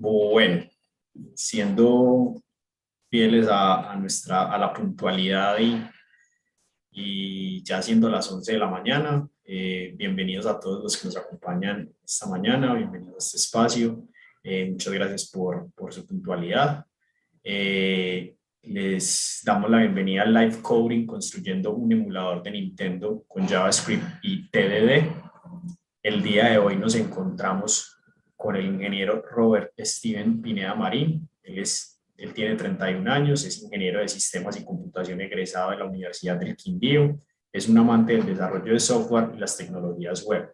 Bueno, siendo fieles a la puntualidad y ya siendo las 11 de la mañana, bienvenidos a todos los que nos acompañan esta mañana, bienvenidos a este espacio. Muchas gracias por su puntualidad. Les damos la bienvenida al Live Coding, construyendo un emulador de Nintendo con JavaScript y TDD. El día de hoy nos encontramos con el ingeniero Robert Steven Pineda Marín. Él tiene 31 años, es ingeniero de sistemas y computación egresado de la Universidad del Quindío. Es un amante del desarrollo de software y las tecnologías web.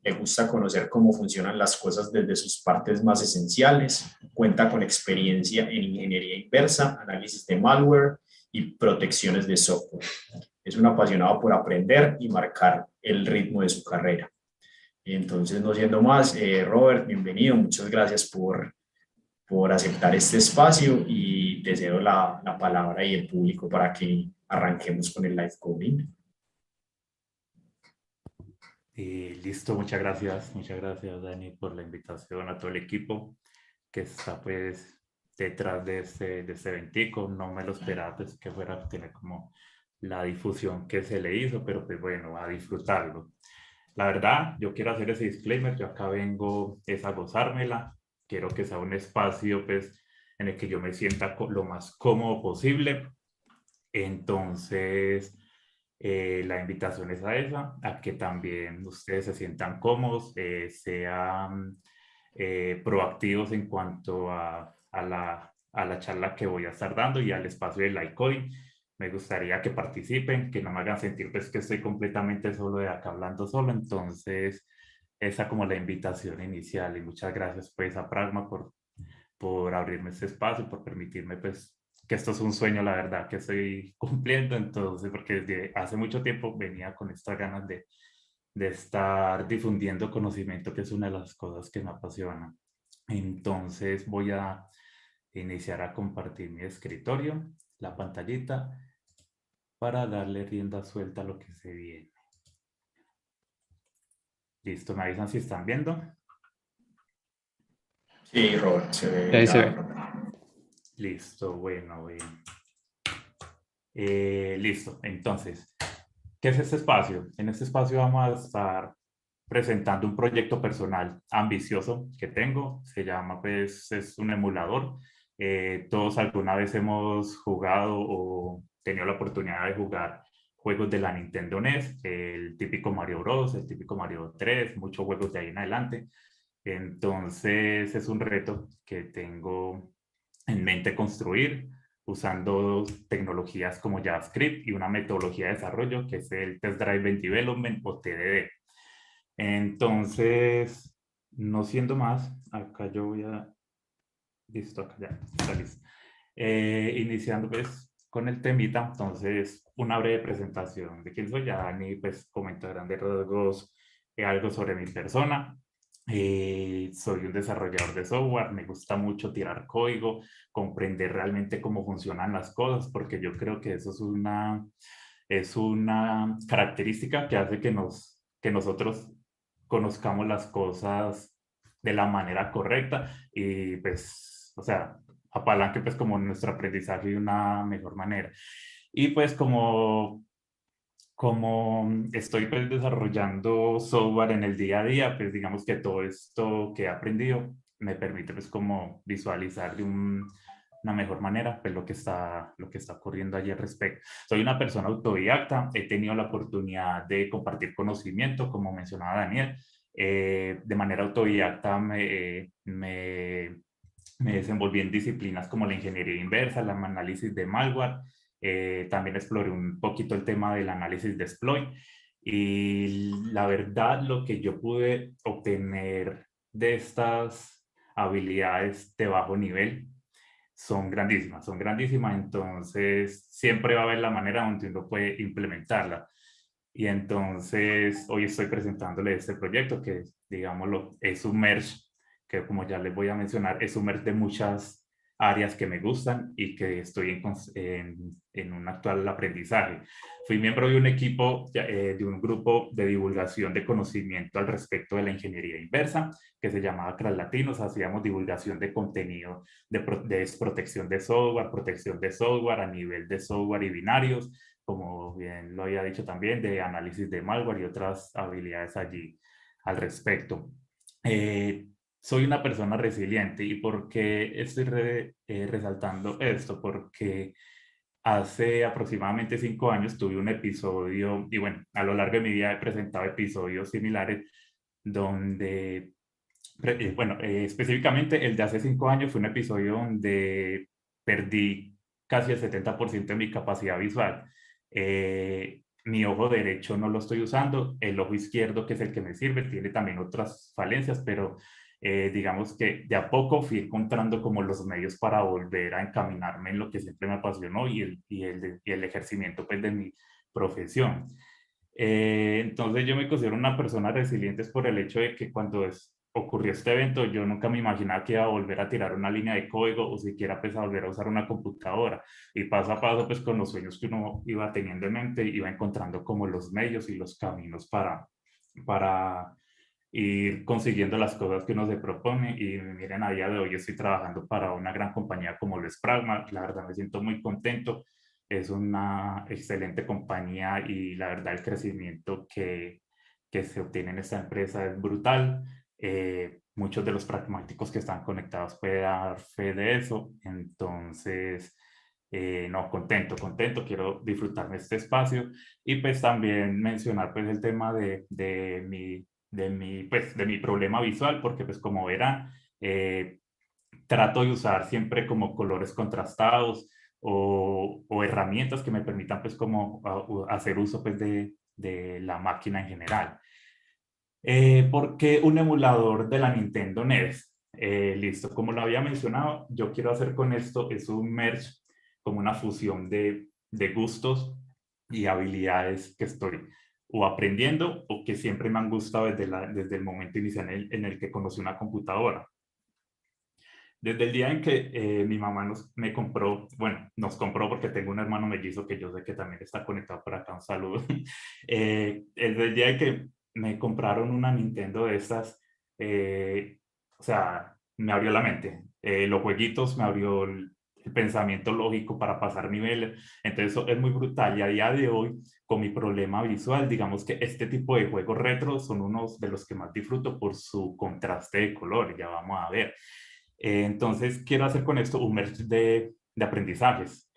Le gusta conocer cómo funcionan las cosas desde sus partes más esenciales. Cuenta con experiencia en ingeniería inversa, análisis de malware y protecciones de software. Es un apasionado por aprender y marcar el ritmo de su carrera. Entonces, no siendo más, Robert, bienvenido. Muchas gracias por aceptar este espacio y te cedo la palabra y el público para que arranquemos con el live coding. Listo, muchas gracias Dani por la invitación, a todo el equipo que está pues detrás de este eventico. No me lo esperaba pues que fuera a tener como la difusión que se le hizo, pero pues bueno, a disfrutarlo. La verdad, yo quiero hacer ese disclaimer, yo acá vengo es a gozármela, quiero que sea un espacio pues en el que yo me sienta lo más cómodo posible. Entonces, la invitación es a esa, a que también ustedes se sientan cómodos, sean proactivos en cuanto a la charla que voy a estar dando y al espacio de Litecoin. Me gustaría que participen, que no me hagan sentir pues que estoy completamente solo de acá hablando solo. Entonces, esa como la invitación inicial, y muchas gracias pues a Pragma por abrirme este espacio, por permitirme pues que esto es un sueño, la verdad, que estoy cumpliendo. Entonces, porque desde hace mucho tiempo venía con estas ganas de estar difundiendo conocimiento, que es una de las cosas que me apasiona. Entonces voy a iniciar a compartir mi escritorio, la pantallita, para darle rienda suelta a lo que se viene. Listo, me avisan si están viendo. Sí, Robert, se ve Ahí se ya. ve. Listo, bueno. Listo, entonces, ¿qué es este espacio? En este espacio vamos a estar presentando un proyecto personal ambicioso que tengo. Se llama, pues, es un emulador. Todos alguna vez hemos jugado o tenido la oportunidad de jugar juegos de la Nintendo NES, el típico Mario Bros, el típico Mario 3, muchos juegos de ahí en adelante. Entonces, es un reto que tengo en mente construir usando tecnologías como JavaScript y una metodología de desarrollo que es el Test Driven Development o TDD. Entonces, no siendo más, acá yo voy a... Listo, acá ya está listo. Iniciando pues con el temita, entonces una breve presentación de quién soy. Ya Dani pues comenta a grandes rasgos algo sobre mi persona. Soy un desarrollador de software, me gusta mucho tirar código, comprender realmente cómo funcionan las cosas, porque yo creo que eso es una característica que hace que nosotros conozcamos las cosas de la manera correcta y pues, o sea, apalanque pues como nuestro aprendizaje de una mejor manera. Y pues como estoy pues desarrollando software en el día a día, pues digamos que todo esto que he aprendido me permite pues como visualizar de una mejor manera pues lo que está ocurriendo allí al respecto. Soy una persona autodidacta, he tenido la oportunidad de compartir conocimiento, como mencionaba Daniel, de manera autodidacta me desenvolví en disciplinas como la ingeniería inversa, el análisis de malware, también exploré un poquito el tema del análisis de exploit y la verdad lo que yo pude obtener de estas habilidades de bajo nivel son grandísimas, entonces siempre va a haber la manera donde uno puede implementarla. Y entonces hoy estoy presentándole este proyecto que, digámoslo, es un merge, que como ya les voy a mencionar, es un merge de muchas áreas que me gustan y que estoy en un actual aprendizaje. Fui miembro de un equipo, de un grupo de divulgación de conocimiento al respecto de la ingeniería inversa, que se llamaba CRAS Latinos. Hacíamos divulgación de contenido de protección de software a nivel de software y binarios, como bien lo había dicho también, de análisis de malware y otras habilidades allí al respecto. Eh, Soy una persona resiliente. ¿Y por qué estoy resaltando esto? Porque hace aproximadamente 5 años tuve un episodio, y bueno, a lo largo de mi vida he presentado episodios similares donde, específicamente el de hace 5 años fue un episodio donde perdí casi el 70% de mi capacidad visual. Mi ojo derecho no lo estoy usando, el ojo izquierdo, que es el que me sirve, tiene también otras falencias, pero digamos que de a poco fui encontrando como los medios para volver a encaminarme en lo que siempre me apasionó y el ejercimiento pues de mi profesión. Entonces yo me considero una persona resiliente por el hecho de que cuando ocurrió este evento yo nunca me imaginaba que iba a volver a tirar una línea de código o siquiera pues a volver a usar una computadora, y paso a paso pues con los sueños que uno iba teniendo en mente iba encontrando como los medios y los caminos para ir consiguiendo las cosas que uno se propone. Y miren, a día de hoy estoy trabajando para una gran compañía como lo es Pragma. La verdad me siento muy contento, es una excelente compañía y la verdad el crecimiento que se obtiene en esta empresa es brutal. Muchos de los pragmáticos que están conectados pueden dar fe de eso. Entonces, no, contento, quiero disfrutarme este espacio y pues también mencionar pues el tema de mi problema visual, porque pues como verán, trato de usar siempre como colores contrastados o herramientas que me permitan pues como hacer uso pues de la máquina en general. ¿Por qué un emulador de la Nintendo NES? Listo, como lo había mencionado, yo quiero hacer con esto es un merge, como una fusión de gustos y habilidades que estoy o aprendiendo o que siempre me han gustado desde el momento inicial en el que conocí una computadora. Desde el día en que mi mamá me compró, bueno, nos compró porque tengo un hermano mellizo que yo sé que también está conectado por acá, un saludo. Desde el día en que me compraron una Nintendo de estas, o sea, me abrió la mente. Los jueguitos me abrió el pensamiento lógico para pasar niveles. Entonces eso es muy brutal y a día de hoy, con mi problema visual, digamos que este tipo de juegos retro son unos de los que más disfruto por su contraste de color, ya vamos a ver. Entonces, quiero hacer con esto un merge de aprendizajes.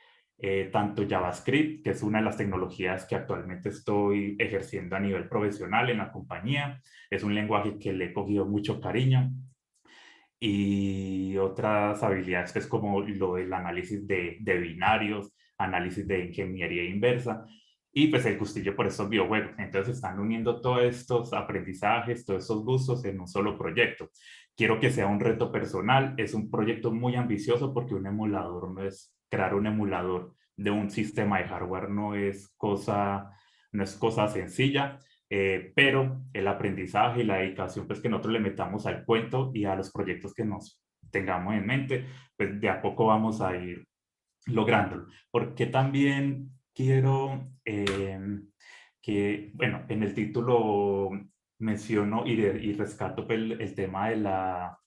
Tanto JavaScript, que es una de las tecnologías que actualmente estoy ejerciendo a nivel profesional en la compañía, es un lenguaje que le he cogido mucho cariño, y otras habilidades pues como lo del análisis de binarios, análisis de ingeniería inversa y pues el gustillo por estos videojuegos. Entonces están uniendo todos estos aprendizajes, todos estos gustos en un solo proyecto. Quiero que sea un reto personal, es un proyecto muy ambicioso porque un emulador no es, crear un emulador de un sistema de hardware no es cosa sencilla. Pero el aprendizaje y la dedicación pues que nosotros le metamos al cuento y a los proyectos que nos tengamos en mente, pues de a poco vamos a ir lográndolo. Porque también quiero bueno, en el título menciono y rescato pues, el tema de la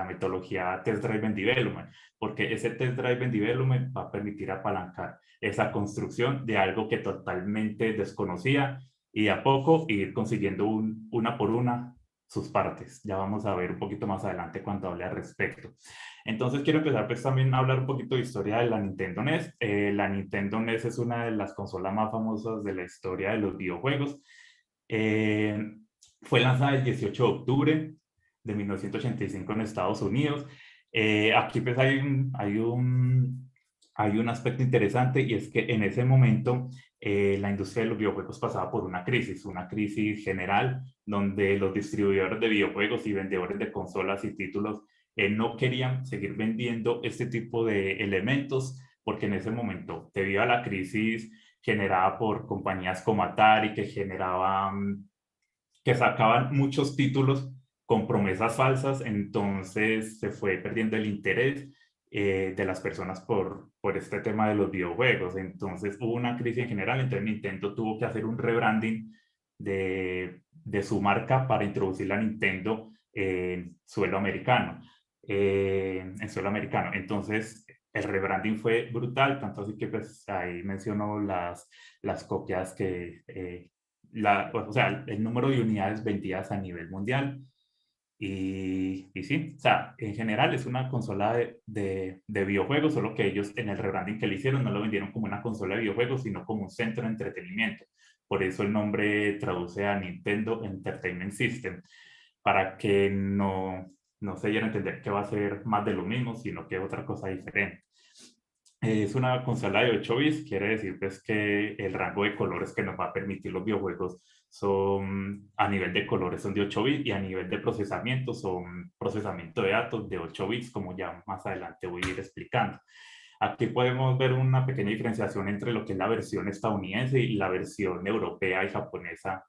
metodología Test Driven Development, porque ese Test Driven Development va a permitir apalancar esa construcción de algo que totalmente desconocía y a poco ir consiguiendo una por una sus partes. Ya vamos a ver un poquito más adelante cuando hable al respecto. Entonces quiero empezar pues también a hablar un poquito de historia de la Nintendo NES. La Nintendo NES es una de las consolas más famosas de la historia de los videojuegos. Eh, Fue lanzada el 18 de octubre de 1985 en Estados Unidos. Aquí pues hay un aspecto interesante, y es que en ese momento la industria de los videojuegos pasaba por una crisis general, donde los distribuidores de videojuegos y vendedores de consolas y títulos no querían seguir vendiendo este tipo de elementos, porque en ese momento, debido a la crisis generada por compañías como Atari, que sacaban muchos títulos con promesas falsas, entonces se fue perdiendo el interés de las personas por este tema de los videojuegos. Entonces hubo una crisis en general, entonces Nintendo tuvo que hacer un rebranding de su marca para introducir la Nintendo en suelo americano. En suelo americano. Entonces el rebranding fue brutal, tanto así que pues ahí mencionó las copias que, o sea, el número de unidades vendidas a nivel mundial. Y sí, o sea, en general es una consola de videojuegos, solo que ellos en el rebranding que le hicieron no lo vendieron como una consola de videojuegos, sino como un centro de entretenimiento. Por eso el nombre traduce a Nintendo Entertainment System, para que no se dieran a entender que va a ser más de lo mismo, sino que otra cosa diferente. Es una consola de 8 bits, quiere decir pues que el rango de colores que nos va a permitir los videojuegos son, a nivel de colores son de 8 bits y a nivel de procesamiento son procesamiento de datos de 8 bits, como ya más adelante voy a ir explicando. Aquí podemos ver una pequeña diferenciación entre lo que es la versión estadounidense y la versión europea y japonesa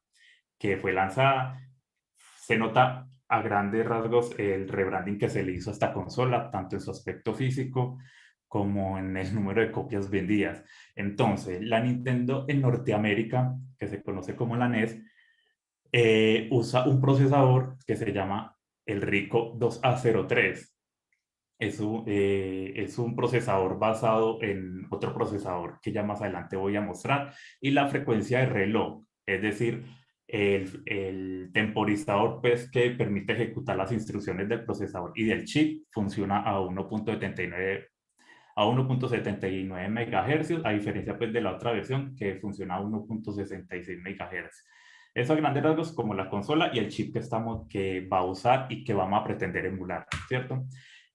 que fue lanzada. Se nota a grandes rasgos el rebranding que se le hizo a esta consola, tanto en su aspecto físico como en el número de copias vendidas. Entonces, la Nintendo en Norteamérica, que se conoce como la NES, usa un procesador que se llama el Rico 2A03. Es un procesador basado en otro procesador que ya más adelante voy a mostrar, y la frecuencia de reloj, es decir, el temporizador pues, que permite ejecutar las instrucciones del procesador y del chip funciona a 1.79 MHz, a diferencia pues, de la otra versión que funciona a 1.66 MHz. Eso a grandes rasgos como la consola y el chip que va a usar y que vamos a pretender emular, ¿cierto?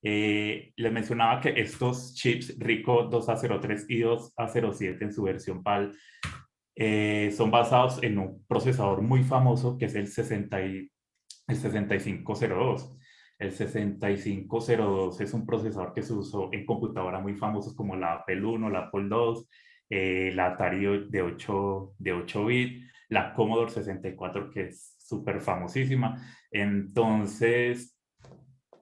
Les mencionaba que estos chips Rico 2A03 y 2A07 en su versión PAL son basados en un procesador muy famoso que es el 6502. El 6502 es un procesador que se usó en computadoras muy famosas como la Apple I, la Apple II, la Atari de 8 bits, la Commodore 64 que es súper famosísima. Entonces,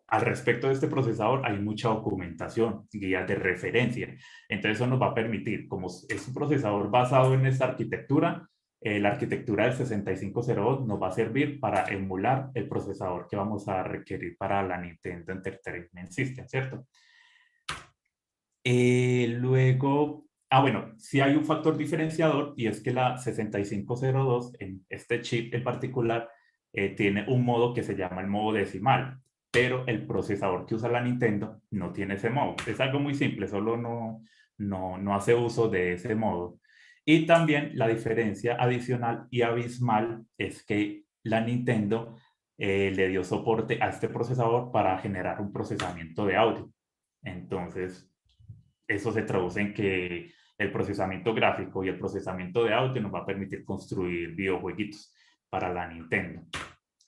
al respecto de este procesador hay mucha documentación, guías de referencia. Entonces eso nos va a permitir, como es un procesador basado en esta arquitectura, la arquitectura del 6502 nos va a servir para emular el procesador que vamos a requerir para la Nintendo Entertainment System, ¿cierto? Luego, bueno, sí hay un factor diferenciador y es que la 6502, en este chip en particular, tiene un modo que se llama el modo decimal, pero el procesador que usa la Nintendo no tiene ese modo. Es algo muy simple, solo no hace uso de ese modo. Y también la diferencia adicional y abismal es que la Nintendo le dio soporte a este procesador para generar un procesamiento de audio. Entonces, eso se traduce en que el procesamiento gráfico y el procesamiento de audio nos va a permitir construir videojueguitos para la Nintendo.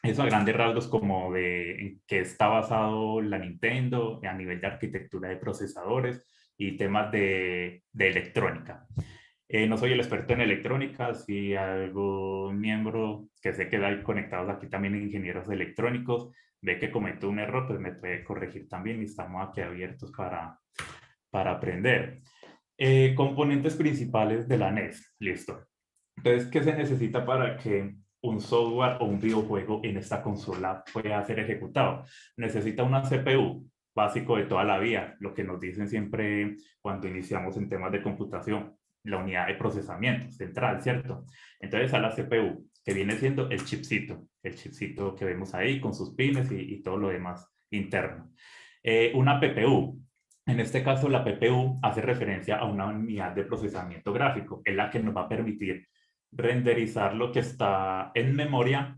Eso a grandes rasgos como de en qué está basado la Nintendo a nivel de arquitectura de procesadores y temas de electrónica. No soy el experto en electrónica, si algún miembro que sé que hay conectados aquí también ingenieros electrónicos ve que cometo un error, pues me puede corregir también y estamos aquí abiertos para aprender. Componentes principales de la NES, listo. Entonces, ¿qué se necesita para que un software o un videojuego en esta consola pueda ser ejecutado? Necesita una CPU, básico de toda la vida, lo que nos dicen siempre cuando iniciamos en temas de computación, la unidad de procesamiento central, ¿cierto? Entonces a la CPU, que viene siendo el chipcito que vemos ahí con sus pines y todo lo demás interno. Una PPU, en este caso, la PPU hace referencia a una unidad de procesamiento gráfico, es la que nos va a permitir renderizar lo que está en memoria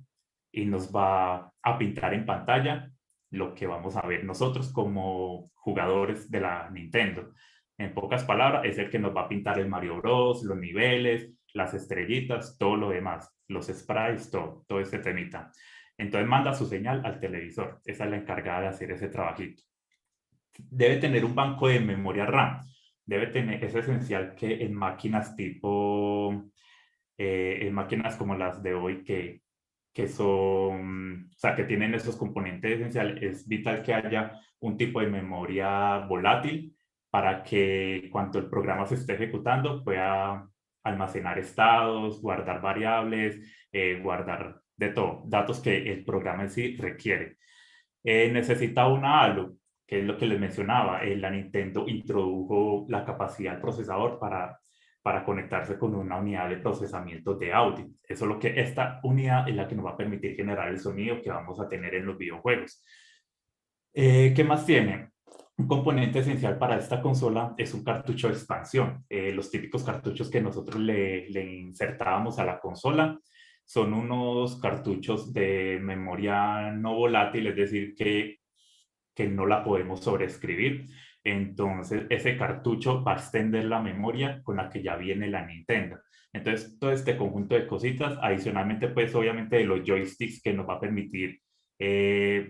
y nos va a pintar en pantalla lo que vamos a ver nosotros como jugadores de la Nintendo. En pocas palabras, es el que nos va a pintar el Mario Bros, los niveles, las estrellitas, todo lo demás, los sprites, todo ese temita. Entonces manda su señal al televisor. Esa es la encargada de hacer ese trabajito. Debe tener un banco de memoria RAM. Es esencial que en máquinas en máquinas como las de hoy, que que son, o sea, que tienen esos componentes esenciales, es vital que haya un tipo de memoria volátil para que cuando el programa se esté ejecutando pueda almacenar estados, guardar variables, guardar de todo, datos que el programa en sí requiere. Necesita una ALU, que es lo que les mencionaba. La Nintendo introdujo la capacidad del procesador para conectarse con una unidad de procesamiento de audio. Eso es lo que esta unidad es la que nos va a permitir generar el sonido que vamos a tener en los videojuegos. ¿Qué más tiene? Un componente esencial para esta consola es un cartucho de expansión. Los típicos cartuchos que nosotros le insertábamos a la consola son unos cartuchos de memoria no volátil, es decir, que no la podemos sobreescribir. Entonces, ese cartucho va a extender la memoria con la que ya viene la Nintendo. Entonces, todo este conjunto de cositas, adicionalmente, pues obviamente de los joysticks que nos va a permitir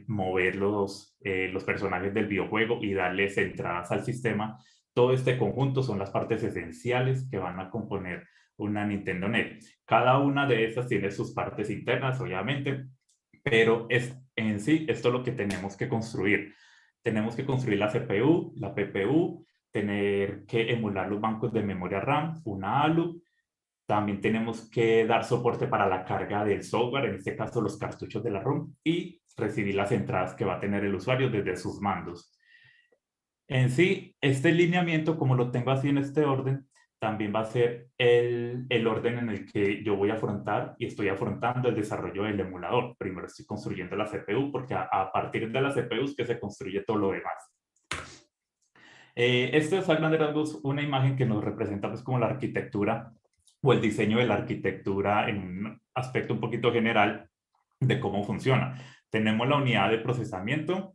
mover los personajes del videojuego y darles entradas al sistema. Todo este conjunto son las partes esenciales que van a componer una Nintendo NET. Cada una de estas tiene sus partes internas, obviamente, pero en sí, esto es lo que tenemos que construir. Tenemos que construir la CPU, la PPU, tener que emular los bancos de memoria RAM, una ALU. También tenemos que dar soporte para la carga del software, en este caso los cartuchos de la ROM, y recibir las entradas que va a tener el usuario desde sus mandos. En sí, este lineamiento, como lo tengo así en este orden, también va a ser el orden en el que yo voy a afrontar y estoy afrontando el desarrollo del emulador. Primero estoy construyendo la CPU porque a partir de la CPU es que se construye todo lo demás. Esto es a grandes rasgos una imagen que nos representa pues como la arquitectura o el diseño de la arquitectura en un aspecto un poquito general de cómo funciona. Tenemos la unidad de procesamiento,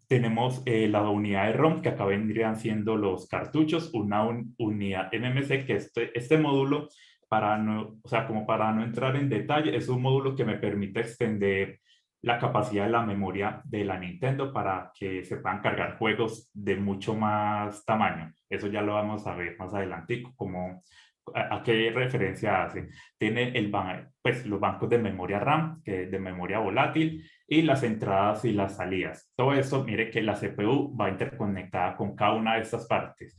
tenemos la unidad de ROM, que acá vendrían siendo los cartuchos, una unidad MMC, que este módulo, o sea, como para no entrar en detalle, es un módulo que me permite extender la capacidad de la memoria de la Nintendo para que se puedan cargar juegos de mucho más tamaño. Eso ya lo vamos a ver más adelante, como a qué referencia hace. Tiene pues, los bancos de memoria RAM, que es de memoria volátil, y las entradas y las salidas. Todo esto, mire que la CPU va interconectada con cada una de estas partes.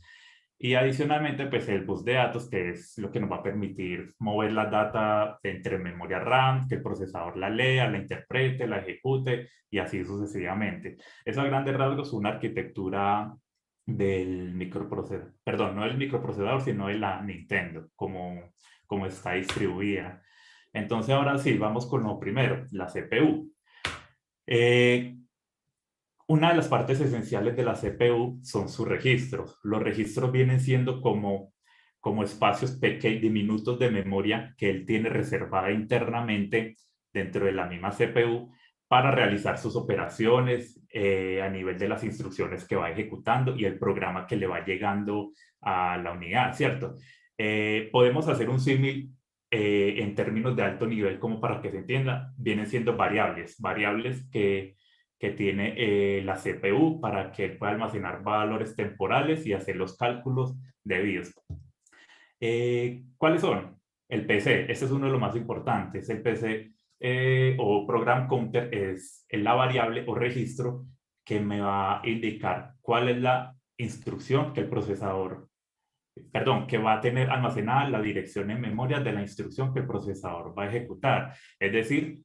Y adicionalmente, pues el bus de datos, que es lo que nos va a permitir mover la data entre memoria RAM, que el procesador la lea, la interprete, la ejecute y así sucesivamente. Eso a grandes rasgos es una arquitectura del microprocesador, perdón, no del microprocesador, sino de la Nintendo, como está distribuida. Entonces ahora sí, vamos con lo primero, la CPU. Eh, una de las partes esenciales de la CPU son sus registros. Los registros vienen siendo como espacios pequeños, diminutos de memoria que él tiene reservada internamente dentro de la misma CPU para realizar sus operaciones a nivel de las instrucciones que va ejecutando y el programa que le va llegando a la unidad, ¿cierto? Podemos hacer un símil en términos de alto nivel, como para que se entienda, vienen siendo variables que tiene la CPU para que pueda almacenar valores temporales y hacer los cálculos debidos. ¿Cuáles son? El PC, este es uno de los más importantes. El PC o Program Counter es la variable o registro que me va a indicar cuál es la instrucción que el procesador, perdón, que va a tener almacenada la dirección en memoria de la instrucción que el procesador va a ejecutar. Es decir,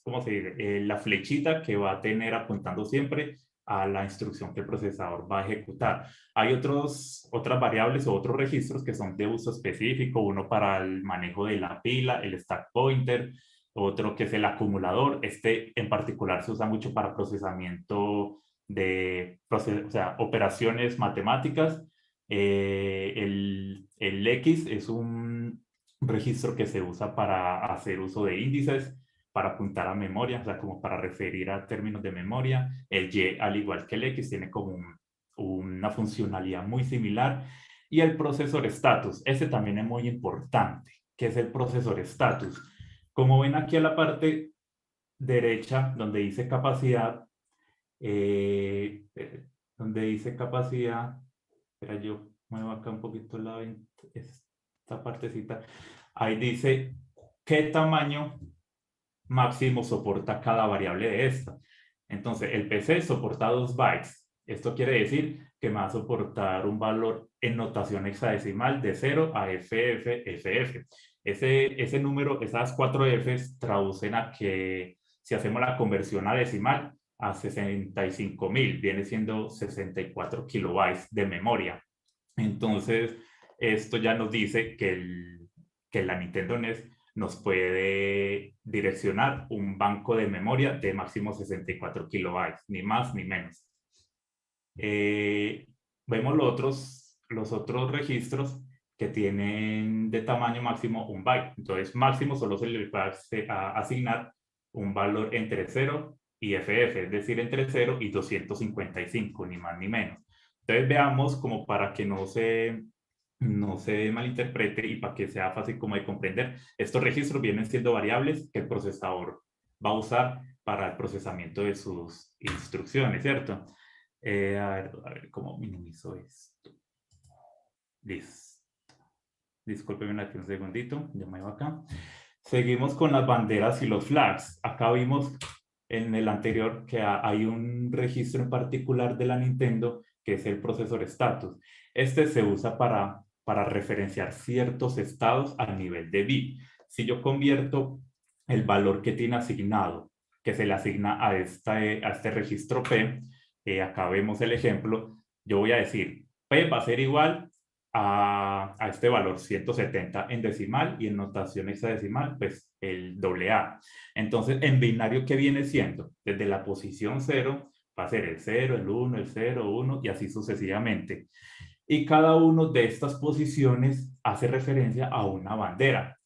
¿cómo se dice? La flechita que va a tener apuntando siempre a la instrucción que el procesador va a ejecutar. Hay otras variables o otros registros que son de uso específico, uno para el manejo de la pila, el stack pointer, otro que es el acumulador. Este en particular se usa mucho para procesamiento o sea, operaciones matemáticas. El X es un registro que se usa para hacer uso de índices, para apuntar a memoria, o sea, como para referir a términos de memoria. El Y, al igual que el X, tiene como una funcionalidad muy similar. Y el procesor status, ese también es muy importante. ¿Qué es el procesor status? Como ven aquí a la parte derecha, donde dice capacidad, eh, eh, donde dice capacidad, espera, yo muevo acá un poquito esta partecita, ahí dice qué tamaño máximo soporta cada variable de esta. Entonces, el PC soporta 2 bytes. Esto quiere decir que me va a soportar un valor en notación hexadecimal de 0 a FF. Ese número, esas 4 Fs traducen a que si hacemos la conversión a decimal, a 65.000, viene siendo 64 kilobytes de memoria. Entonces, esto ya nos dice que la Nintendo NES nos puede direccionar un banco de memoria de máximo 64 kilobytes, ni más ni menos. Vemos los otros registros que tienen de tamaño máximo un byte. Entonces, máximo solo se le puede asignar un valor entre 0 y FF, es decir, entre 0 y 255, ni más ni menos. Entonces, veamos como para que no se malinterprete y para que sea fácil como de comprender, estos registros vienen siendo variables que el procesador va a usar para el procesamiento de sus instrucciones, ¿cierto? A ver cómo minimizo esto. Listo. Discúlpenme aquí un segundito, ya me voy acá. Seguimos con las banderas y los flags. Acá vimos en el anterior que hay un registro en particular de la Nintendo que es el procesor status. Este se usa para referenciar ciertos estados a nivel de bit. Si yo convierto el valor que tiene asignado, que se le asigna a este registro P, acá vemos el ejemplo, yo voy a decir P va a ser igual a este valor 170 en decimal y en notación hexadecimal, pues el AA. Entonces, en binario, ¿qué viene siendo? Desde la posición 0 va a ser el 0, el 1, el 0, 1 y así sucesivamente. Y cada uno de estas posiciones hace referencia a una bandera.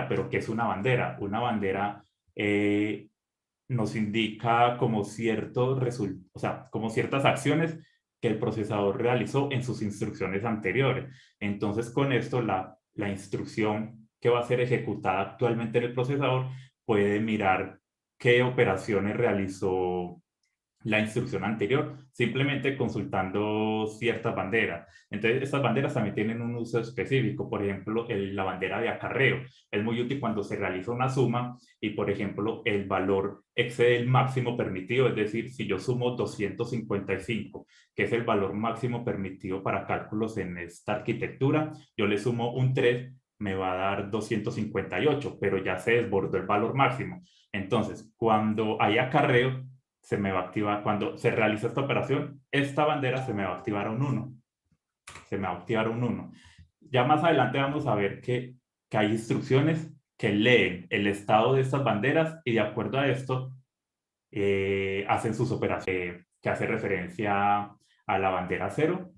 Pero ¿qué es una bandera? Una bandera nos indica como o sea, como ciertas acciones que el procesador realizó en sus instrucciones anteriores. Entonces, con esto, la instrucción que va a ser ejecutada actualmente en el procesador puede mirar qué operaciones realizó la instrucción anterior, simplemente consultando ciertas banderas. Entonces, estas banderas también tienen un uso específico. Por ejemplo, la bandera de acarreo es muy útil cuando se realiza una suma y, por ejemplo, el valor excede el máximo permitido. Es decir, si yo sumo 255, que es el valor máximo permitido para cálculos en esta arquitectura, yo le sumo un 3, me va a dar 258, pero ya se desbordó el valor máximo. Entonces, cuando hay acarreo, se me va a activar, cuando se realiza esta operación, esta bandera se me va a activar a un 1. Se me va a activar un 1. Ya más adelante vamos a ver que hay instrucciones que leen el estado de estas banderas y de acuerdo a esto hacen sus operaciones que hace referencia a la bandera 0.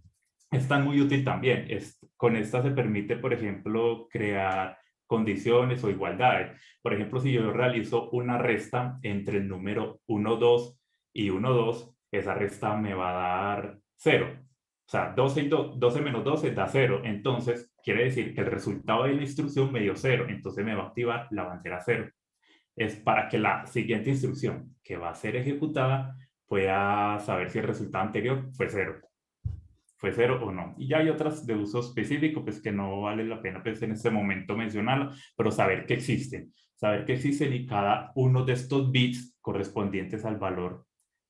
Esta es muy útil también. Con esta se permite, por ejemplo, crear condiciones o igualdades. Por ejemplo, si yo realizo una resta entre el número 1, 2 y 1, 2, esa resta me va a dar 0. O sea, 12 menos 12 da 0. Entonces, quiere decir que el resultado de la instrucción me dio 0. Entonces, me va a activar la bandera 0. Es para que la siguiente instrucción que va a ser ejecutada pueda saber si el resultado anterior fue 0 o no. Y ya hay otras de uso específico, pues que no vale la pena pues, en este momento mencionarlo, pero saber que existen y cada uno de estos bits correspondientes al valor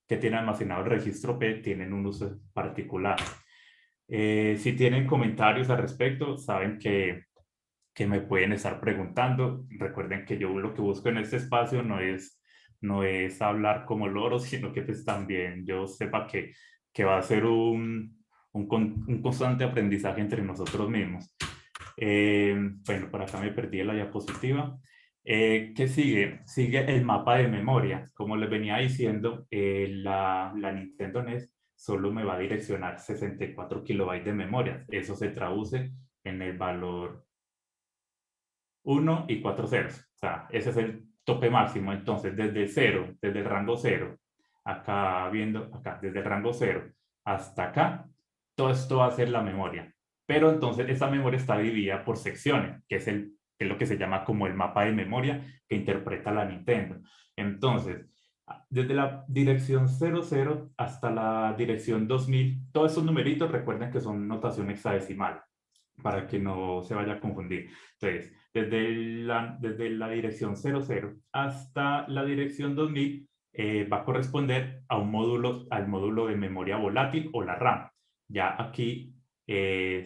que tiene almacenado el registro P tienen un uso particular. Si tienen comentarios al respecto, saben que me pueden estar preguntando. Recuerden que yo lo que busco en este espacio no es hablar como loro, sino que pues también yo sepa que va a ser un constante aprendizaje entre nosotros mismos. Bueno, por acá me perdí la diapositiva. ¿Qué sigue? Sigue el mapa de memoria. Como les venía diciendo, la Nintendo NES solo me va a direccionar 64 kilobytes de memoria. Eso se traduce en el valor 1 y 4 ceros. O sea, ese es el tope máximo. Entonces, desde el rango 0, desde el rango 0 hasta acá, todo esto va a ser la memoria. Pero entonces esta memoria está dividida por secciones, que es lo que se llama como el mapa de memoria que interpreta la Nintendo. Entonces, desde la dirección 00 hasta la dirección 2000, todos estos numeritos recuerden que son notación hexadecimal. para que no se vaya a confundir. Entonces, desde la dirección 00 hasta la dirección 2000 va a corresponder a al módulo de memoria volátil o la RAM. Ya aquí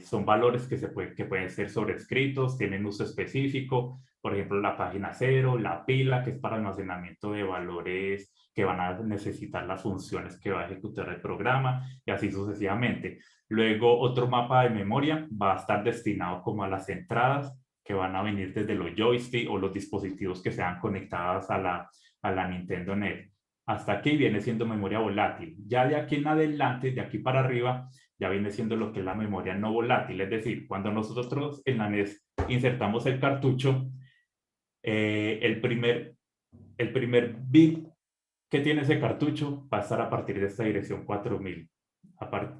son valores que pueden ser sobrescritos, tienen uso específico, por ejemplo, la página 0, la pila, que es para almacenamiento de valores que van a necesitar las funciones que va a ejecutar el programa, y así sucesivamente. Luego, otro mapa de memoria va a estar destinado como a las entradas que van a venir desde los joysticks o los dispositivos que sean conectados a la Nintendo NES. Hasta aquí viene siendo memoria volátil. Ya de aquí en adelante, de aquí para arriba, ya viene siendo lo que es la memoria no volátil. Es decir, cuando nosotros en la NES insertamos el cartucho, el primer bit que tiene ese cartucho va a estar a partir de esta dirección 4000.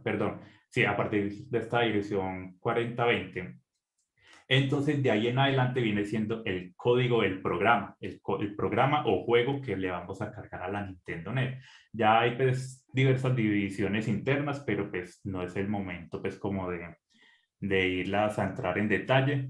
Perdón, sí, a partir de esta dirección 4020. Entonces, de ahí en adelante viene siendo el código del programa, el programa o juego que le vamos a cargar a la Nintendo NES. Ya hay pues diversas divisiones internas, pero pues no es el momento pues como de irlas a entrar en detalle.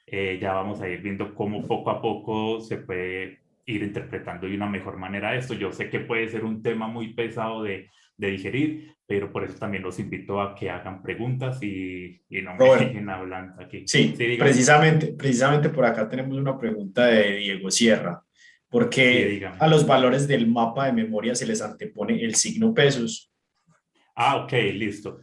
Ya vamos a ir viendo cómo poco a poco se puede ir interpretando de una mejor manera esto. Yo sé que puede ser un tema muy pesado de digerir, pero por eso también los invito a que hagan preguntas y no me Robert, dejen hablando aquí. Sí, sí, dígame. precisamente por acá tenemos una pregunta de Diego Sierra. ¿Por Sí, qué a dígame. los valores del mapa de memoria se les antepone el signo pesos? Ok, listo.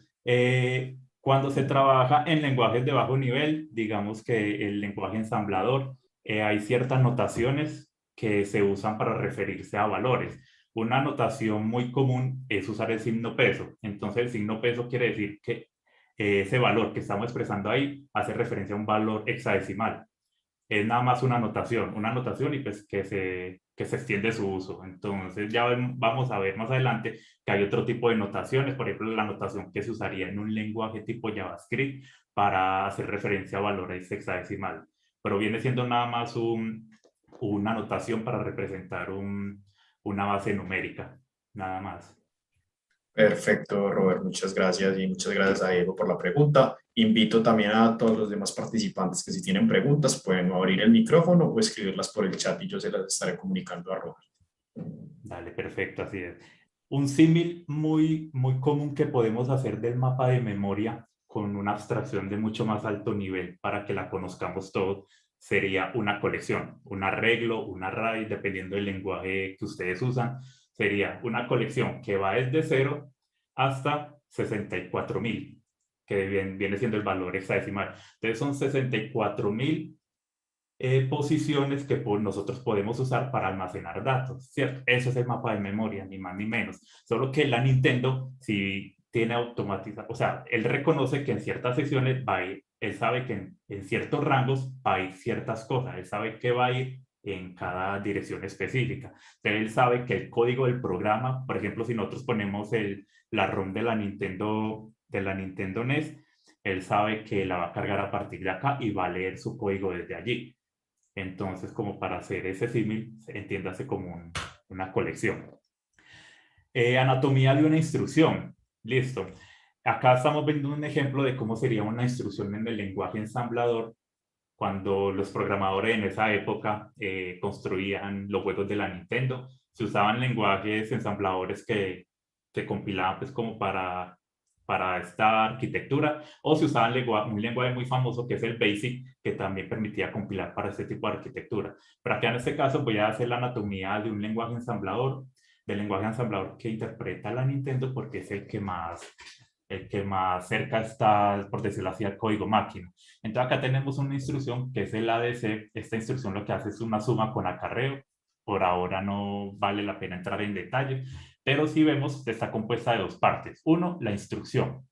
Cuando se trabaja en lenguajes de bajo nivel, digamos que el lenguaje ensamblador, hay ciertas notaciones que se usan para referirse a valores. Una notación muy común es usar el signo peso. Entonces, el signo peso quiere decir que ese valor que estamos expresando ahí hace referencia a un valor hexadecimal. Es nada más una anotación y pues que se extiende su uso. Entonces ya vamos a ver más adelante que hay otro tipo de notaciones, por ejemplo, la notación que se usaría en un lenguaje tipo JavaScript para hacer referencia a valores hexadecimal, pero viene siendo nada más una notación para representar una base numérica, nada más. Perfecto, Robert, muchas gracias y muchas gracias a Diego por la pregunta. Invito también a todos los demás participantes que si tienen preguntas pueden abrir el micrófono o escribirlas por el chat y yo se las estaré comunicando a Robert. Dale, perfecto, así es. Un símil muy, muy común que podemos hacer del mapa de memoria con una abstracción de mucho más alto nivel para que la conozcamos todos sería una colección, un arreglo, un array, dependiendo del lenguaje que ustedes usan. Sería una colección que va desde 0 hasta 64.000, que viene siendo el valor hexadecimal. Entonces son 64.000 posiciones que nosotros podemos usar para almacenar datos, ¿cierto? Eso es el mapa de memoria, ni más ni menos. Solo que la Nintendo sí tiene automatizado, o sea, él reconoce que en ciertas secciones va a ir, él sabe que en ciertos rangos va a ir ciertas cosas, él sabe que va a ir en cada dirección específica. Entonces, él sabe que el código del programa, por ejemplo, si nosotros ponemos la ROM de la Nintendo NES, él sabe que la va a cargar a partir de acá y va a leer su código desde allí. Entonces, como para hacer ese símil, entiéndase como una colección. Anatomía de una instrucción. Listo. Acá estamos viendo un ejemplo de cómo sería una instrucción en el lenguaje ensamblador cuando los programadores en esa época construían los juegos de la Nintendo. Se usaban lenguajes ensambladores que compilaban pues como para esta arquitectura, o se usaba un lenguaje muy famoso que es el BASIC, que también permitía compilar para este tipo de arquitectura. Pero acá en este caso voy a hacer la anatomía de un lenguaje ensamblador, del lenguaje ensamblador que interpreta la Nintendo, porque es el que más cerca está, por decirlo así, al código máquina. Entonces acá tenemos una instrucción que es el ADC. Esta instrucción lo que hace es una suma con acarreo. Por ahora no vale la pena entrar en detalle, pero si vemos, está compuesta de dos partes. Uno, la instrucción,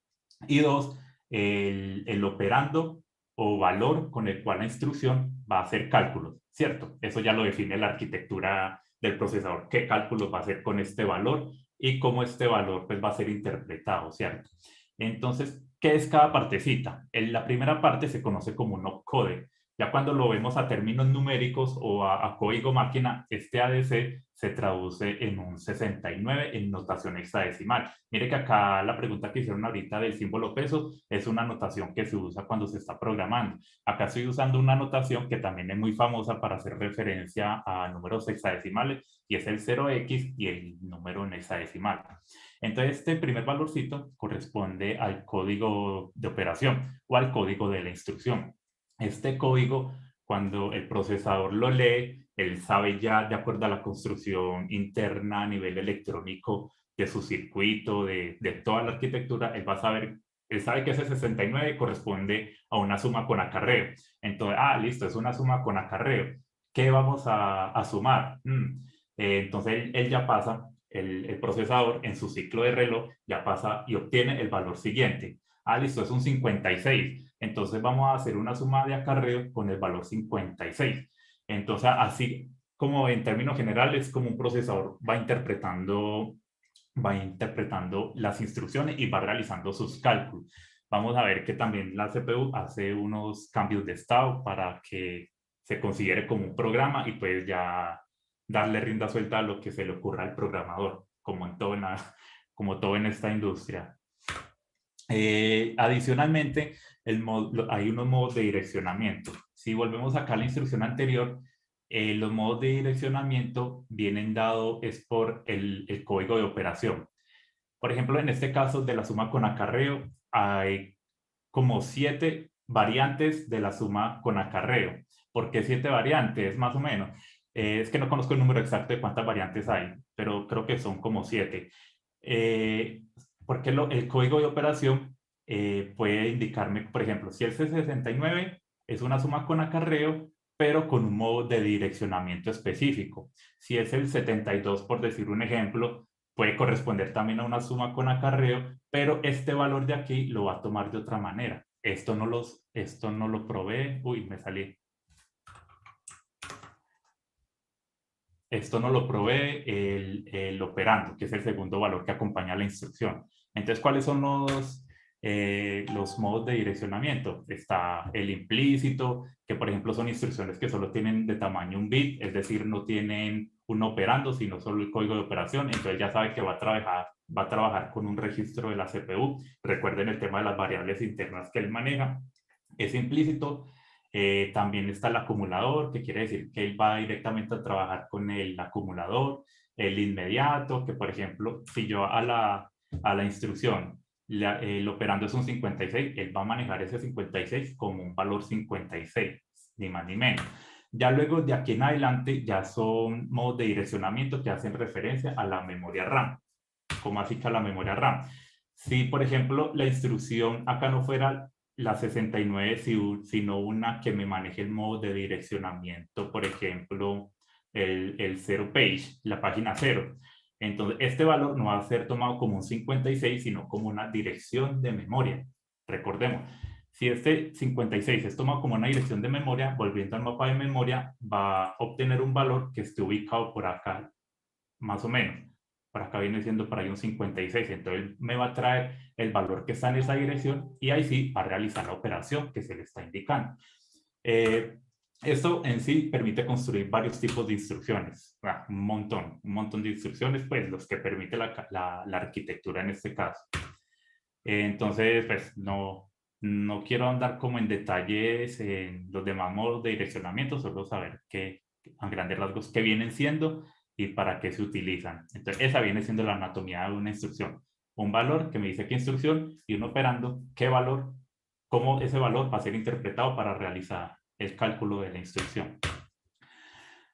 y dos, el operando o valor con el cual la instrucción va a hacer cálculos, ¿cierto? Eso ya lo define la arquitectura del procesador, qué cálculos va a hacer con este valor y cómo este valor pues, va a ser interpretado, ¿cierto? Entonces, ¿qué es cada partecita? La primera parte se conoce como un opcode. Ya cuando lo vemos a términos numéricos o a código máquina, este ADC se traduce en un 69 en notación hexadecimal. Mire que acá la pregunta que hicieron ahorita del símbolo peso es una notación que se usa cuando se está programando. Acá estoy usando una notación que también es muy famosa para hacer referencia a números hexadecimales y es el 0x y el número en hexadecimal. Entonces, este primer valorcito corresponde al código de operación o al código de la instrucción. Este código, cuando el procesador lo lee, él sabe ya, de acuerdo a la construcción interna a nivel electrónico de su circuito, de toda la arquitectura, él va a saber, él sabe que ese 69 corresponde a una suma con acarreo. Entonces, listo, es una suma con acarreo. ¿Qué vamos a sumar? Entonces, él ya pasa, el procesador en su ciclo de reloj ya pasa y obtiene el valor siguiente. Listo, es un 56. Entonces vamos a hacer una suma de acarreo con el valor 56. Entonces, así como en términos generales, como un procesador va interpretando las instrucciones y va realizando sus cálculos. Vamos a ver que también la CPU hace unos cambios de estado para que se considere como un programa y pues ya darle rienda suelta a lo que se le ocurra al programador, como todo en esta industria. Adicionalmente, hay unos modos de direccionamiento. Si volvemos acá a la instrucción anterior, los modos de direccionamiento vienen dados es por el código de operación. Por ejemplo, en este caso de la suma con acarreo, hay como 7 variantes de la suma con acarreo. ¿Por qué 7 variantes, más o menos? Es que no conozco el número exacto de cuántas variantes hay, pero creo que son como 7. Porque el código de operación puede indicarme, por ejemplo, si el C69 es una suma con acarreo, pero con un modo de direccionamiento específico. Si es el 72, por decir un ejemplo, puede corresponder también a una suma con acarreo, pero este valor de aquí lo va a tomar de otra manera. Esto no lo provee, me salí. Esto no lo provee el operando, que es el segundo valor que acompaña a la instrucción. Entonces, ¿cuáles son los modos de direccionamiento? Está el implícito, que por ejemplo son instrucciones que solo tienen de tamaño un bit, es decir, no tienen un operando, sino solo el código de operación. Entonces ya sabe que va a trabajar con un registro de la CPU. Recuerden el tema de las variables internas que él maneja. Es implícito. También está el acumulador, que quiere decir que él va directamente a trabajar con el acumulador. El inmediato, que por ejemplo, si yo a la instrucción el operando es un 56, él va a manejar ese 56 como un valor 56, ni más ni menos. Ya luego de aquí en adelante ya son modos de direccionamiento que hacen referencia a la memoria RAM. ¿Cómo así que a la memoria RAM? Si, por ejemplo, la instrucción acá no fuera la 69, sino una que me maneje el modo de direccionamiento, por ejemplo, el 0 page, la página 0. Entonces, este valor no va a ser tomado como un 56, sino como una dirección de memoria. Recordemos, si este 56 es tomado como una dirección de memoria, volviendo al mapa de memoria, va a obtener un valor que esté ubicado por acá, más o menos. Por acá viene siendo por ahí un 56. Entonces me va a traer el valor que está en esa dirección y ahí sí va a realizar la operación que se le está indicando. Esto en sí permite construir varios tipos de instrucciones, un montón de instrucciones, pues los que permite la arquitectura en este caso. Entonces, pues no quiero andar como en detalles en los demás modos de direccionamiento, solo saber que a grandes rasgos qué vienen siendo y para qué se utilizan. Entonces, esa viene siendo la anatomía de una instrucción. Un valor que me dice qué instrucción y un operando qué valor, cómo ese valor va a ser interpretado para realizar el cálculo de la instrucción.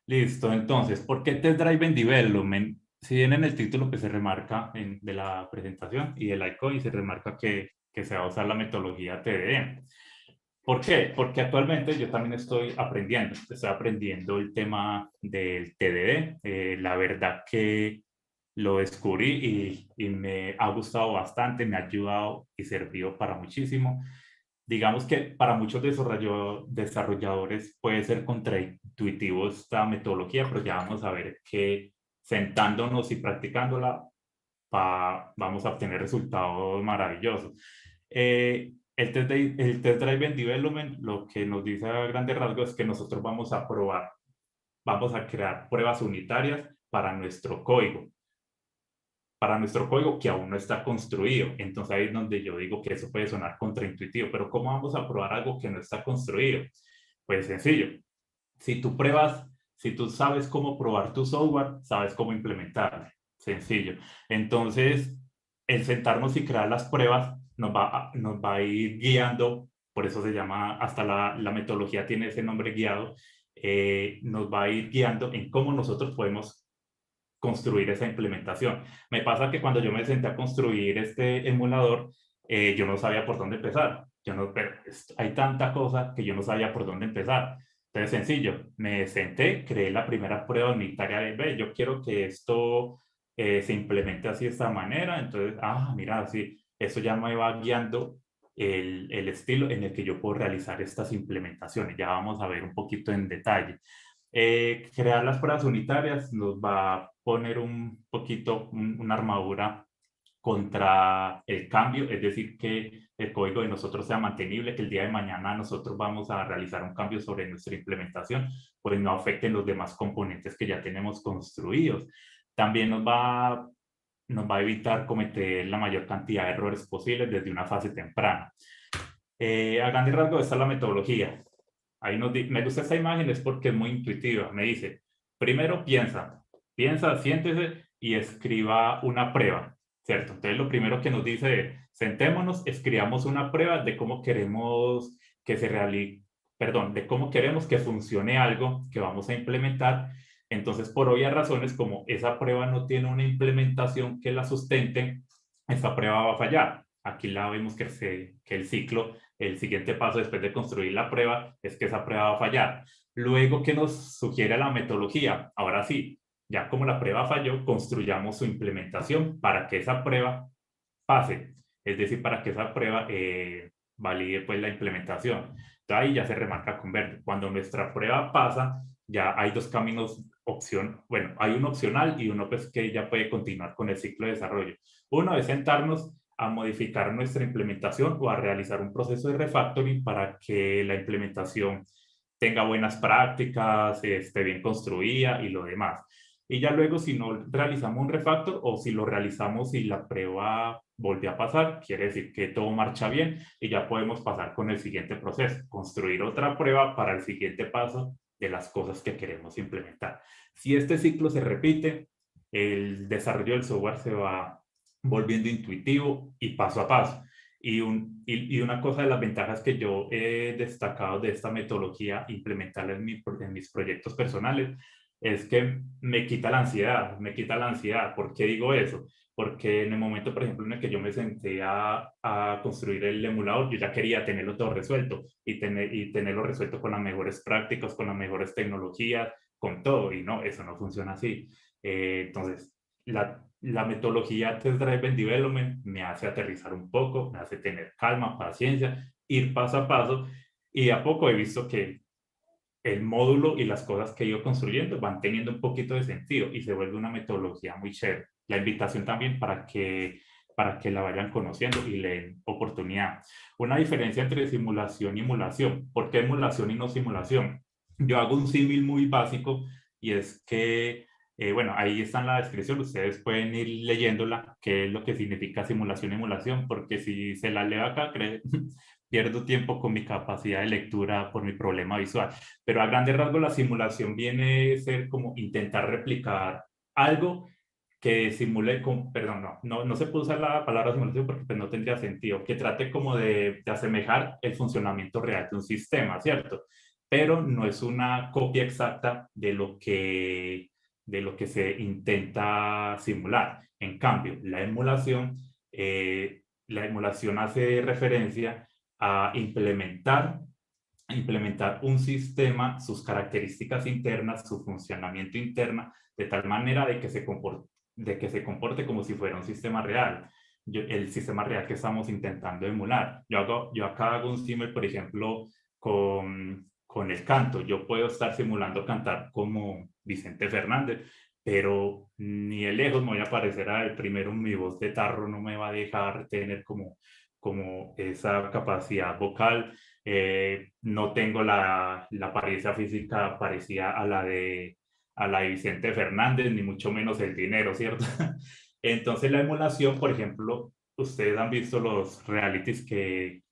Listo, entonces, ¿por qué Test Drive Development? Si bien en el título que se remarca de la presentación y del ICO y se remarca que se va a usar la metodología TDD. ¿Por qué? Porque actualmente yo también estoy aprendiendo el tema del TDD. La verdad que lo descubrí y me ha gustado bastante, me ha ayudado y servido para muchísimo. Digamos que para muchos desarrolladores puede ser contraintuitivo esta metodología, pero ya vamos a ver que sentándonos y practicándola vamos a obtener resultados maravillosos. el test driven development lo que nos dice a grandes rasgos es que nosotros vamos a probar, vamos a crear pruebas unitarias para nuestro código que aún no está construido. Entonces ahí es donde yo digo que eso puede sonar contraintuitivo, pero ¿cómo vamos a probar algo que no está construido? Pues sencillo, si tú pruebas, si tú sabes cómo probar tu software, sabes cómo implementarlo. Sencillo. Entonces, el sentarnos y crear las pruebas nos va a ir guiando, por eso se llama, hasta la metodología tiene ese nombre guiado, nos va a ir guiando en cómo nosotros podemos construir esa implementación. Me pasa que cuando yo me senté a construir este emulador, yo no sabía por dónde empezar. Yo no, pero hay tanta cosa que yo no sabía por dónde empezar. Entonces, sencillo, me senté, creé la primera prueba unitaria de, ve, yo quiero que esto se implemente así de esta manera. Entonces, mira, así, eso ya me va guiando el estilo en el que yo puedo realizar estas implementaciones. Ya vamos a ver un poquito en detalle. Crear las pruebas unitarias nos va a poner un poquito una armadura contra el cambio, es decir, que el código de nosotros sea mantenible, que el día de mañana nosotros vamos a realizar un cambio sobre nuestra implementación, pues no afecten los demás componentes que ya tenemos construidos. También nos va a evitar cometer la mayor cantidad de errores posibles desde una fase temprana. A grandes rasgos, esta es la metodología. Me gusta esta imagen es porque es muy intuitiva. Me dice, primero piensa, siéntese y escriba una prueba, ¿cierto? Entonces lo primero que nos dice es, sentémonos, escribamos una prueba de cómo queremos que se realice, perdón, de cómo queremos que funcione algo que vamos a implementar. Entonces, por obvias razones, como esa prueba no tiene una implementación que la sustente, esta prueba va a fallar. Aquí la vemos que el ciclo, el siguiente paso después de construir la prueba es que esa prueba va a fallar. Luego, ¿qué nos sugiere la metodología? Ahora sí, ya como la prueba falló, construyamos su implementación para que esa prueba pase, es decir, para que esa prueba valide pues la implementación. Entonces ahí ya se remarca con verde. Cuando nuestra prueba pasa, ya hay dos caminos bueno, hay un opcional y uno pues que ya puede continuar con el ciclo de desarrollo. Uno es sentarnos a modificar nuestra implementación o a realizar un proceso de refactoring para que la implementación tenga buenas prácticas, esté bien construida y lo demás. Y ya luego, si no realizamos un refactor o si lo realizamos y la prueba volvió a pasar, quiere decir que todo marcha bien y ya podemos pasar con el siguiente proceso, construir otra prueba para el siguiente paso de las cosas que queremos implementar. Si este ciclo se repite, el desarrollo del software se va volviendo intuitivo y paso a paso. Y una cosa de las ventajas que yo he destacado de esta metodología, implementarla en mis proyectos personales, es que me quita la ansiedad. ¿Por qué digo eso? Porque en el momento, por ejemplo, en el que yo me senté a construir el emulador, yo ya quería tenerlo todo resuelto y tenerlo resuelto con las mejores prácticas, con las mejores tecnologías, con todo, y no, eso no funciona así. Entonces, la metodología Test Driven Development me hace aterrizar un poco, me hace tener calma, paciencia, ir paso a paso, y a poco he visto que el módulo y las cosas que he ido construyendo van teniendo un poquito de sentido y se vuelve una metodología muy chévere. La invitación también para que la vayan conociendo y le den oportunidad. Una diferencia entre simulación y emulación. ¿Por qué emulación y no simulación? Yo hago un símil muy básico y es que, bueno, ahí está en la descripción, ustedes pueden ir leyéndola, qué es lo que significa simulación y emulación, porque si se la leo acá, pierdo tiempo con mi capacidad de lectura por mi problema visual. Pero a grandes rasgos la simulación viene a ser como intentar replicar algo que simule, perdón, no se puede usar la palabra simulación porque pues no tendría sentido, que trate como de asemejar el funcionamiento real de un sistema, ¿cierto? Pero no es una copia exacta de lo que se intenta simular. En cambio, la emulación hace referencia a implementar un sistema, sus características internas, su funcionamiento interna, de tal manera de que se comporte como si fuera un sistema real. El sistema real que estamos intentando emular. Yo acá hago un símil, por ejemplo, con el canto. Yo puedo estar simulando cantar como Vicente Fernández, pero ni de lejos me voy a parecer a él. Primero, mi voz de tarro no me va a dejar tener como como esa capacidad vocal. No tengo la apariencia física parecida a la de Vicente Fernández, ni mucho menos el dinero, ¿cierto? Entonces la emulación, por ejemplo, ustedes han visto los realities que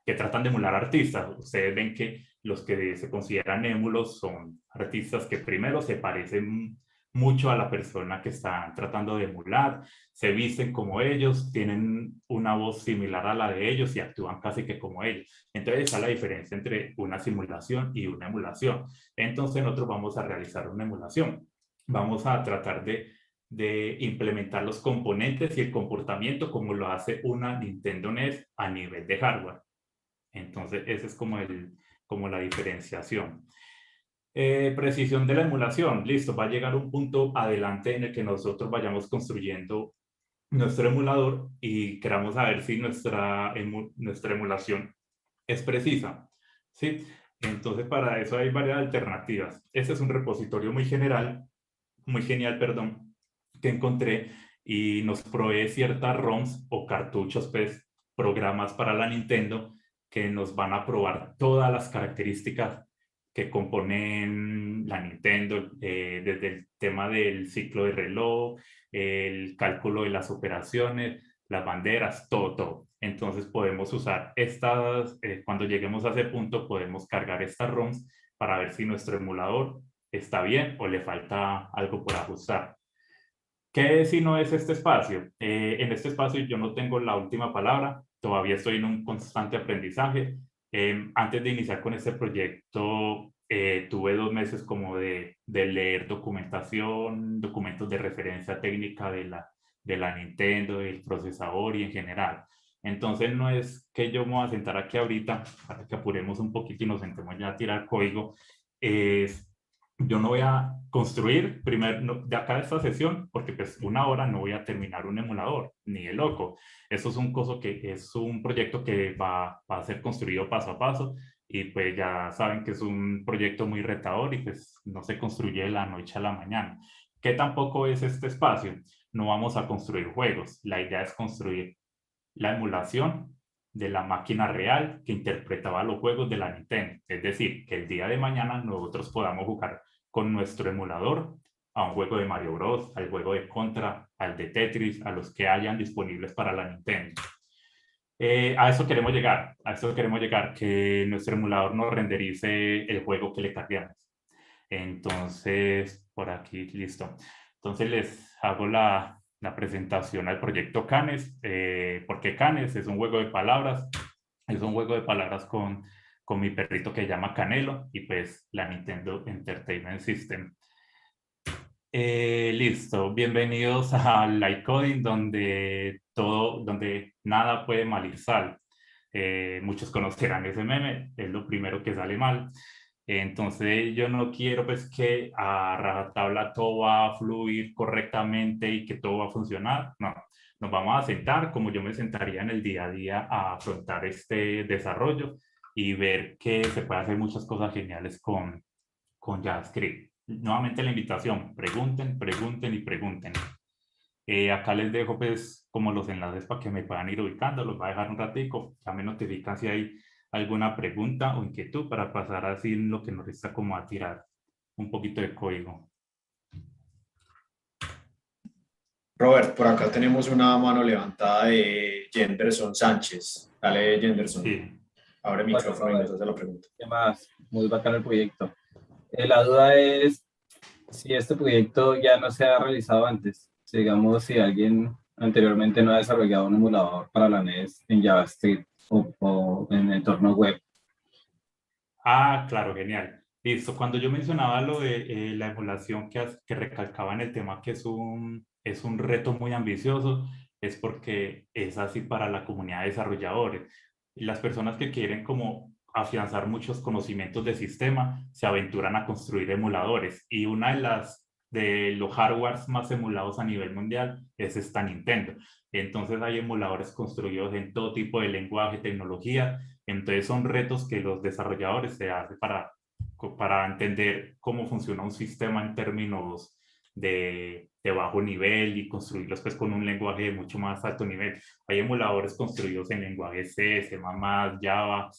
tratan de emular artistas. Ustedes ven que los que se consideran émulos son artistas que primero se parecen mucho a la persona que están tratando de emular, se visten como ellos, tienen una voz similar a la de ellos y actúan casi que como ellos. Entonces está la diferencia entre una simulación y una emulación. Entonces nosotros vamos a realizar una emulación. Vamos a tratar de implementar los componentes y el comportamiento como lo hace una Nintendo NES a nivel de hardware. Entonces, esa es como la diferenciación. Precisión de la emulación. Listo, va a llegar un punto adelante en el que nosotros vayamos construyendo nuestro emulador y queramos saber si nuestra emulación es precisa. ¿Sí? Entonces, para eso hay varias alternativas. Este es un repositorio muy genial, perdón, que encontré y nos provee ciertas ROMs o cartuchos, pues, programas para la Nintendo que nos van a probar todas las características que componen la Nintendo, desde el tema del ciclo de reloj, el cálculo de las operaciones, las banderas, todo. Entonces podemos usar cuando lleguemos a ese punto, podemos cargar estas ROMs para ver si nuestro emulador está bien o le falta algo por ajustar. ¿Qué si no es este espacio? En este espacio yo no tengo la última palabra, todavía estoy en un constante aprendizaje. Antes de iniciar con este proyecto, tuve 2 meses como de leer documentación, documentos de referencia técnica de la Nintendo, del procesador y en general. Entonces no es que yo me voy a sentar aquí ahorita para que apuremos un poquito y nos sentemos ya a tirar código. Es yo no voy a construir primero de acá esta sesión porque pues 1 hora no voy a terminar un emulador, ni de loco. Eso es es un proyecto que va a ser construido paso a paso y pues ya saben que es un proyecto muy retador y pues no se construye de la noche a la mañana. ¿Qué tampoco es este espacio? No vamos a construir juegos. La idea es construir la emulación de la máquina real que interpretaba los juegos de la Nintendo. Es decir, que el día de mañana nosotros podamos jugar con nuestro emulador a un juego de Mario Bros, al juego de Contra, al de Tetris, a los que hayan disponibles para la Nintendo. A eso queremos llegar, que nuestro emulador nos renderice el juego que le carguemos. Entonces, por aquí, listo. Entonces les hago la presentación al proyecto Canes, porque Canes es un juego de palabras, es un juego de palabras con mi perrito que se llama Canelo y pues la Nintendo Entertainment System. Listo, bienvenidos a Light Coding, donde nada puede mal ir sal. Muchos conocerán ese meme, es lo primero que sale mal. Entonces yo no quiero pues que a rajatabla todo va a fluir correctamente y que todo va a funcionar. No, nos vamos a sentar como yo me sentaría en el día a día a afrontar este desarrollo y ver que se puede hacer muchas cosas geniales con JavaScript. Nuevamente la invitación, pregunten, pregunten y pregunten. Acá les dejo pues como los enlaces para que me puedan ir ubicando, los voy a dejar un ratico, ya me notifican si hay alguna pregunta o inquietud para pasar así en lo que nos resta como a tirar un poquito de código. Robert, por acá tenemos una mano levantada de Jenderson Sánchez. Dale, Jenderson. Sí. Abre el micrófono y nos hace la pregunta. ¿Qué más? Muy bacano el proyecto. La duda es si este proyecto ya no se ha realizado antes. Si, digamos, si alguien anteriormente no ha desarrollado un emulador para la NES en JavaScript o en entorno web. Ah, claro, genial. Listo, cuando yo mencionaba lo de la emulación que recalcaba en el tema que es un reto muy ambicioso, es porque es así para la comunidad de desarrolladores. Y las personas que quieren como afianzar muchos conocimientos de sistema se aventuran a construir emuladores. Y una de los hardwares más emulados a nivel mundial es esta Nintendo. Entonces hay emuladores construidos en todo tipo de lenguaje, tecnología. Entonces son retos que los desarrolladores se hacen para entender cómo funciona un sistema en términos de bajo nivel y construirlos pues con un lenguaje de mucho más alto nivel. Hay emuladores construidos en lenguaje C, C++, Java,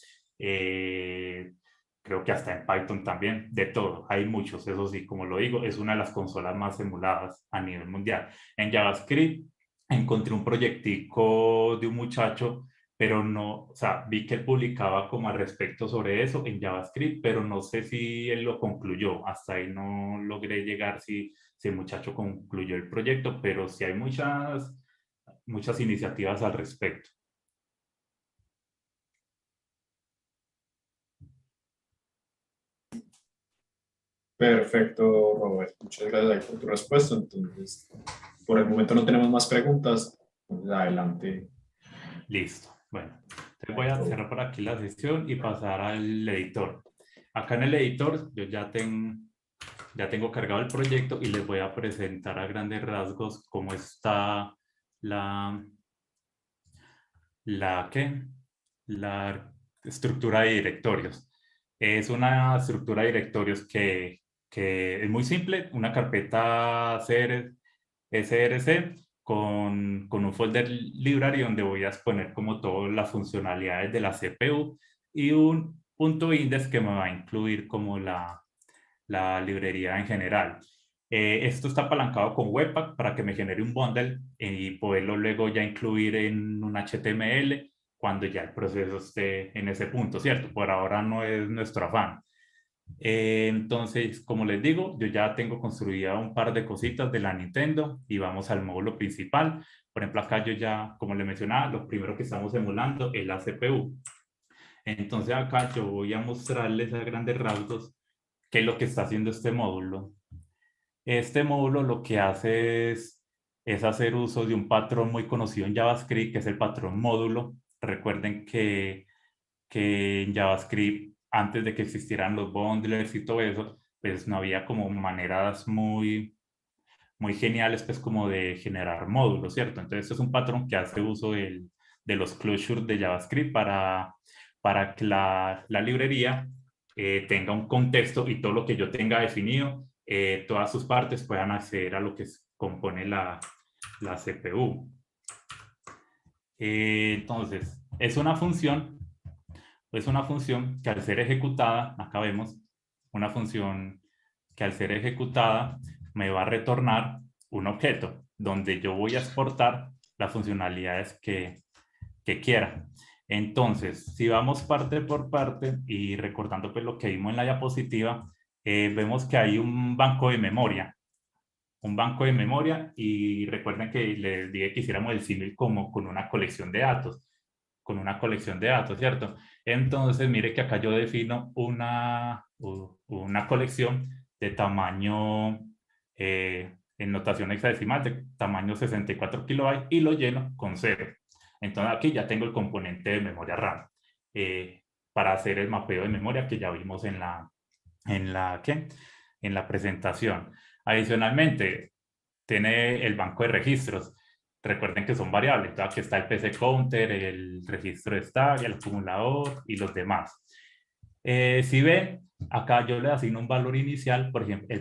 creo que hasta en Python también, de todo. Hay muchos, eso sí, como lo digo, es una de las consolas más emuladas a nivel mundial. En JavaScript encontré un proyectico de un muchacho, pero no, o sea, vi que él publicaba como al respecto sobre eso en JavaScript, pero no sé si él lo concluyó. Hasta ahí no logré llegar si el muchacho concluyó el proyecto, pero sí hay muchas iniciativas al respecto. Perfecto, Robert. Muchas gracias ahí por tu respuesta. Entonces, por el momento no tenemos más preguntas. Entonces, adelante. Listo. Bueno, entonces voy a cerrar por aquí la sesión y pasar al editor. Acá en el editor yo ya tengo cargado el proyecto y les voy a presentar a grandes rasgos cómo está la la estructura de directorios. Es una estructura de directorios que es muy simple, una carpeta SRC con un folder library donde voy a exponer como todas las funcionalidades de la CPU y un punto index que me va a incluir como la librería en general. Esto está apalancado con Webpack para que me genere un bundle y poderlo luego ya incluir en un HTML cuando ya el proceso esté en ese punto, ¿cierto? Por ahora no es nuestro afán. Entonces, como les digo, yo ya tengo construida un par de cositas de la Nintendo y vamos al módulo principal. Por ejemplo, acá yo ya, como les mencionaba, lo primero que estamos emulando es la CPU. Entonces acá yo voy a mostrarles a grandes rasgos qué es lo que está haciendo este módulo. Este módulo lo que hace es hacer uso de un patrón muy conocido en JavaScript, que es el patrón módulo. Recuerden que en JavaScript, antes de que existieran los bundlers y todo eso, pues no había como maneras muy geniales, pues como de generar módulos, ¿cierto? Entonces, esto es un patrón que hace uso de los closures de JavaScript para que la librería tenga un contexto y todo lo que yo tenga definido, todas sus partes puedan acceder a lo que compone la CPU. Entonces, es una función que al ser ejecutada, acá vemos, una función que al ser ejecutada me va a retornar un objeto donde yo voy a exportar las funcionalidades que quiera. Entonces, si vamos parte por parte y recordando pues lo que vimos en la diapositiva, vemos que hay un banco de memoria. Un banco de memoria y recuerden que les dije que hiciéramos el símil como con una colección de datos, con una colección de datos, ¿cierto? Entonces, mire que acá yo defino una colección de tamaño, en notación hexadecimal, de tamaño 64 kilobytes y lo lleno con 0. Entonces aquí ya tengo el componente de memoria RAM para hacer el mapeo de memoria que ya vimos ¿qué? En la presentación. Adicionalmente, tiene el banco de registros. Recuerden que son variables. Entonces, aquí está el PC Counter, el registro de stack, el acumulador y los demás. Si ven, acá yo le asigno un valor inicial. Por ejemplo,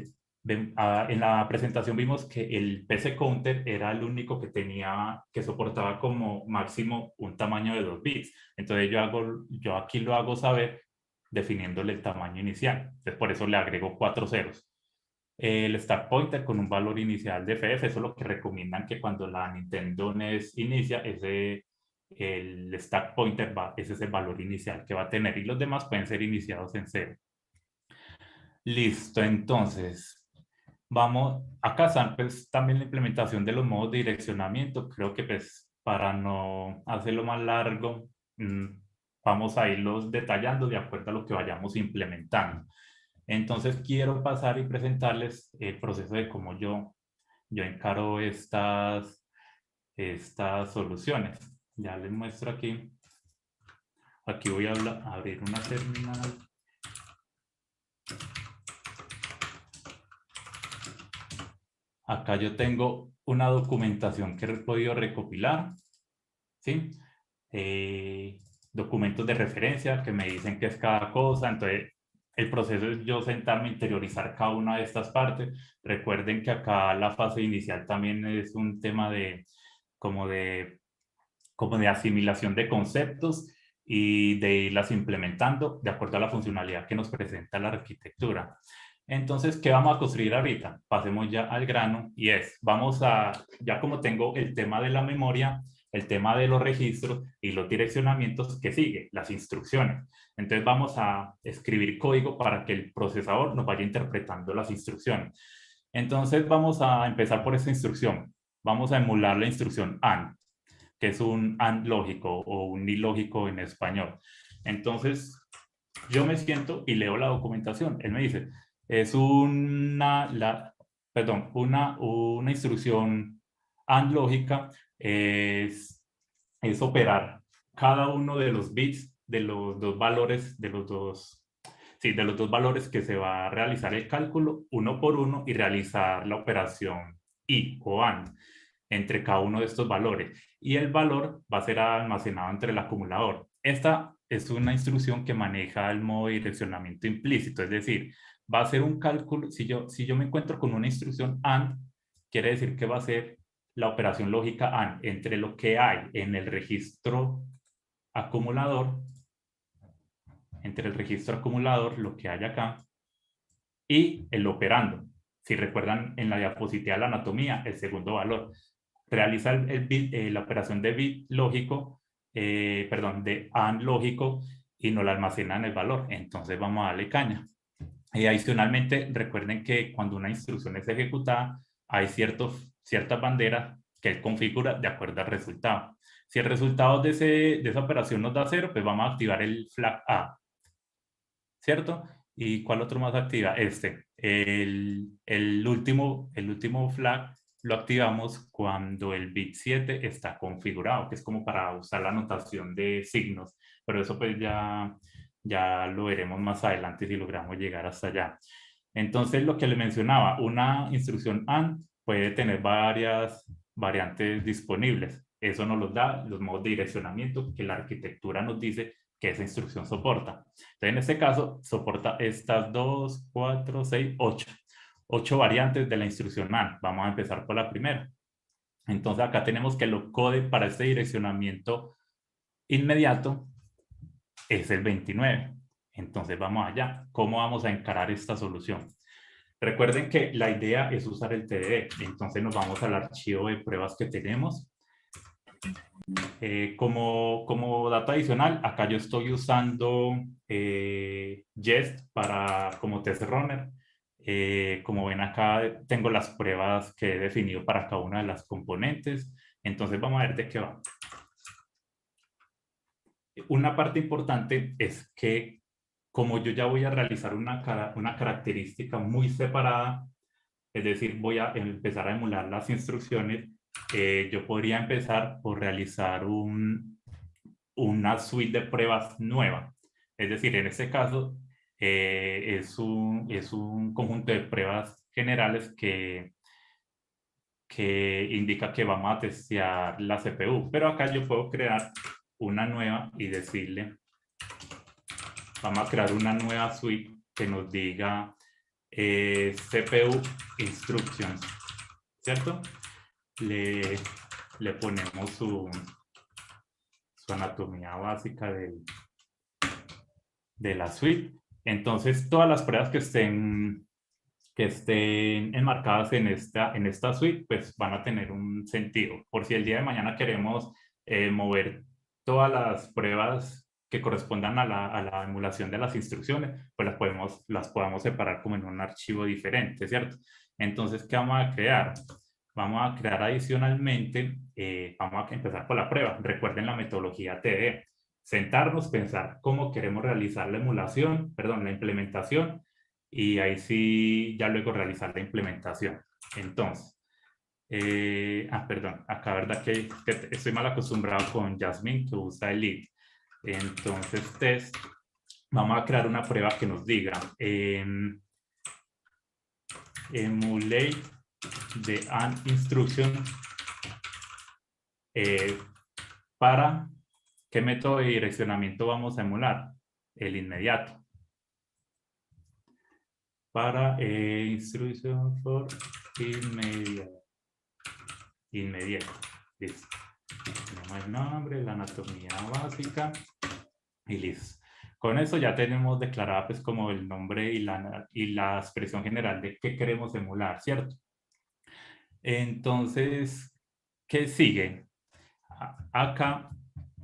en la presentación vimos que el PC Counter era el único que soportaba como máximo un tamaño de 2 bits. Entonces yo aquí lo hago saber definiéndole el tamaño inicial. Entonces por eso le agrego 4 ceros. El stack pointer con un valor inicial de FF, eso es lo que recomiendan que cuando la Nintendo NES inicia, el stack pointer ese es el valor inicial que va a tener y los demás pueden ser iniciados en 0. Listo, entonces vamos, acá están pues también la implementación de los modos de direccionamiento. Creo que pues para no hacerlo más largo, vamos a irlos detallando de acuerdo a lo que vayamos implementando. Entonces quiero pasar y presentarles el proceso de cómo yo encaro estas soluciones. Ya les muestro aquí. Aquí voy a abrir una terminal. Acá yo tengo una documentación que he podido recopilar, ¿sí? Documentos de referencia que me dicen qué es cada cosa. Entonces, el proceso es yo sentarme, interiorizar cada una de estas partes. Recuerden que acá la fase inicial también es un tema de como de, como de asimilación de conceptos y de irlas implementando de acuerdo a la funcionalidad que nos presenta la arquitectura. Entonces, ¿qué vamos a construir ahorita? Pasemos ya al grano y vamos a, ya como tengo el tema de la memoria, el tema de los registros y los direccionamientos, que sigue, las instrucciones. Entonces vamos a escribir código para que el procesador nos vaya interpretando las instrucciones. Entonces vamos a empezar por esta instrucción. Vamos a emular la instrucción AND, que es un AND lógico o un ni lógico en español. Entonces yo me siento y leo la documentación. Él me dice, es una instrucción AND lógica, es operar cada uno de los bits de los dos valores, de los dos valores que se va a realizar el cálculo uno por uno y realizar la operación y o AND entre cada uno de estos valores. Y el valor va a ser almacenado entre el acumulador. Esta es una instrucción que maneja el modo de direccionamiento implícito, es decir, va a ser un cálculo, si yo me encuentro con una instrucción AND, quiere decir que va a ser la operación lógica AND entre lo que hay en el registro acumulador, entre el registro acumulador, lo que hay acá, y el operando. Si recuerdan en la diapositiva de la anatomía, el segundo valor. Realiza la operación de bit lógico, de AND lógico, y nos la almacena en el valor. Entonces vamos a darle caña. Y adicionalmente, recuerden que cuando una instrucción es ejecutada, hay ciertas banderas que él configura de acuerdo al resultado. Si el resultado de esa operación nos da 0, pues vamos a activar el flag A, ¿cierto? ¿Y cuál otro más activa? El último flag lo activamos cuando el bit 7 está configurado, que es como para usar la notación de signos, pero eso pues ya lo veremos más adelante si logramos llegar hasta allá. Entonces, lo que le mencionaba, una instrucción AND puede tener varias variantes disponibles. Eso nos los da los modos de direccionamiento que la arquitectura nos dice que esa instrucción soporta. Entonces, en este caso, soporta estas 2, 4, 6, 8. 8 variantes de la instrucción AND. Vamos a empezar por la primera. Entonces, acá tenemos que el opcode para este direccionamiento inmediato es el 29. Entonces, vamos allá. ¿Cómo vamos a encarar esta solución? Recuerden que la idea es usar el TDD. Entonces, nos vamos al archivo de pruebas que tenemos. Como dato adicional, acá yo estoy usando Jest como test runner. Como ven acá tengo las pruebas que he definido para cada una de las componentes. Entonces vamos a ver de qué va. Una parte importante es que como yo ya voy a realizar una característica muy separada, es decir, voy a empezar a emular las instrucciones, yo podría empezar por realizar una suite de pruebas nueva. Es decir, en este caso es un conjunto de pruebas generales que indica que vamos a testear la CPU. Pero acá yo puedo crear una nueva y decirle, vamos a crear una nueva suite que nos diga CPU Instructions, ¿cierto? Le ponemos su anatomía básica de la suite. Entonces, todas las pruebas que estén enmarcadas en esta suite, pues van a tener un sentido. Por si el día de mañana queremos mover todas las pruebas que correspondan a la emulación de las instrucciones, pues las podamos separar como en un archivo diferente, ¿cierto? Entonces, ¿qué vamos a crear? Vamos a crear adicionalmente, vamos a empezar por la prueba. Recuerden la metodología TDD. Sentarnos, pensar cómo queremos realizar la la implementación, y ahí sí ya luego realizar la implementación. Entonces, perdón, acá verdad que estoy mal acostumbrado con Jasmine que usa el lead. Entonces, test, vamos a crear una prueba que nos diga emulate the AND instruction para qué método de direccionamiento vamos a emular, el inmediato. para instruction for inmediato. Listo. Tenemos el nombre, la anatomía básica y listo. Con eso ya tenemos declarada pues como el nombre y la expresión general de qué queremos emular, ¿cierto? Entonces, ¿qué sigue? Acá,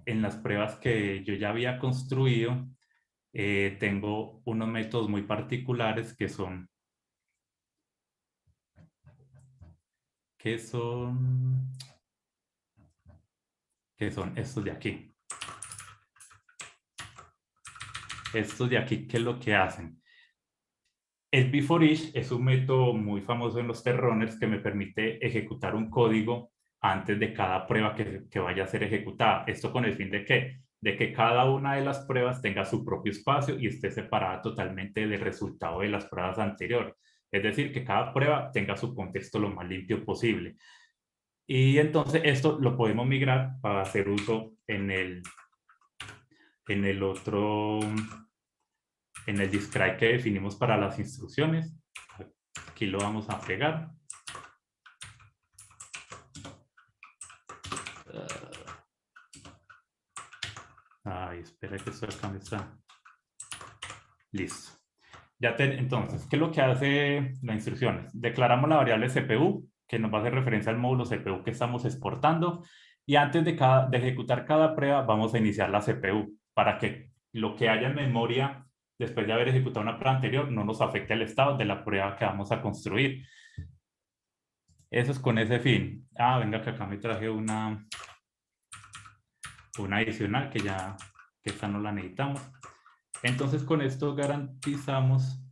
en las pruebas que yo ya había construido, tengo unos métodos muy particulares que son estos de aquí. Estos de aquí, ¿qué es lo que hacen? El before each es un método muy famoso en los terroners que me permite ejecutar un código antes de cada prueba que vaya a ser ejecutada. Esto con el fin de ¿qué? De que cada una de las pruebas tenga su propio espacio y esté separada totalmente del resultado de las pruebas anteriores. Es decir, que cada prueba tenga su contexto lo más limpio posible. Y entonces esto lo podemos migrar para hacer uso en el describe que definimos para las instrucciones. Aquí lo vamos a pegar. Ay, espera que esto acá me está. Listo. Entonces, ¿qué es lo que hace las instrucciones? Declaramos la variable CPU, que nos va a hacer referencia al módulo CPU que estamos exportando. Y antes de ejecutar cada prueba, vamos a iniciar la CPU para que lo que haya en memoria después de haber ejecutado una prueba anterior no nos afecte el estado de la prueba que vamos a construir. Eso es con ese fin. Venga, que acá me traje una adicional que esta no la necesitamos. Entonces con esto garantizamos,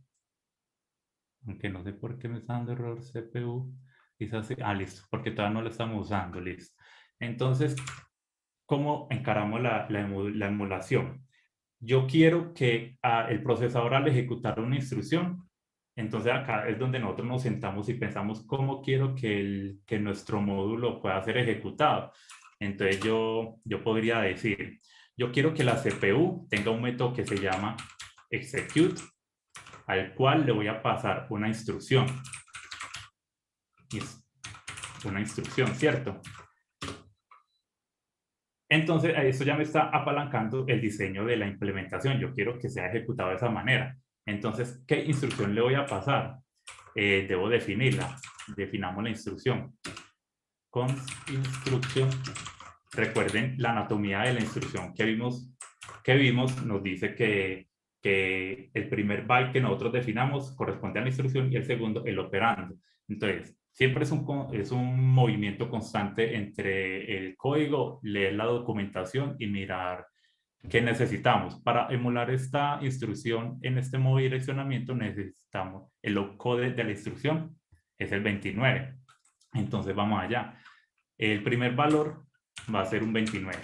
aunque no sé por qué me está dando error CPU, quizás listo, porque todavía no lo estamos usando, listo. Entonces, ¿cómo encaramos la emulación? Yo quiero que el procesador al ejecutar una instrucción, entonces acá es donde nosotros nos sentamos y pensamos cómo quiero que nuestro módulo pueda ser ejecutado. Entonces yo podría decir, yo quiero que la CPU tenga un método que se llama execute, al cual le voy a pasar una instrucción. Y es una instrucción, ¿cierto? Entonces, eso ya me está apalancando el diseño de la implementación. Yo quiero que sea ejecutado de esa manera. Entonces, ¿qué instrucción le voy a pasar? Debo definirla. Definamos la instrucción. Con instrucción, recuerden la anatomía de la instrucción que vimos nos dice que el primer byte que nosotros definamos corresponde a la instrucción y el segundo el operando. Entonces, siempre es un movimiento constante entre el código, leer la documentación y mirar qué necesitamos. Para emular esta instrucción en este modo de direccionamiento necesitamos el opcode de la instrucción, es el 29. Entonces vamos allá. El primer valor va a ser un 29.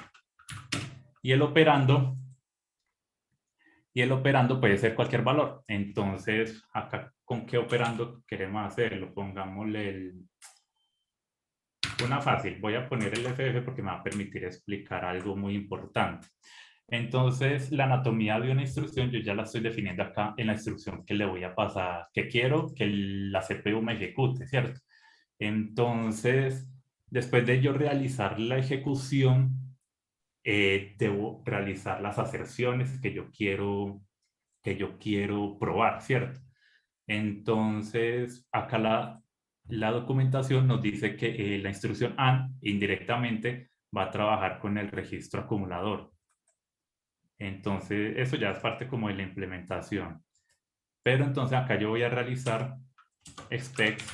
Y el operando puede ser cualquier valor. Entonces, acá, ¿con qué operando queremos hacerlo? Pongámosle una fácil. Voy a poner el FF porque me va a permitir explicar algo muy importante. Entonces, la anatomía de una instrucción yo ya la estoy definiendo acá en la instrucción que le voy a pasar, que quiero que la CPU me ejecute, ¿cierto? Entonces, después de yo realizar la ejecución, debo realizar las aserciones que yo quiero probar, ¿cierto? Entonces, acá la documentación nos dice que la instrucción AND indirectamente va a trabajar con el registro acumulador. Entonces, eso ya es parte como de la implementación. Pero entonces acá yo voy a realizar expects,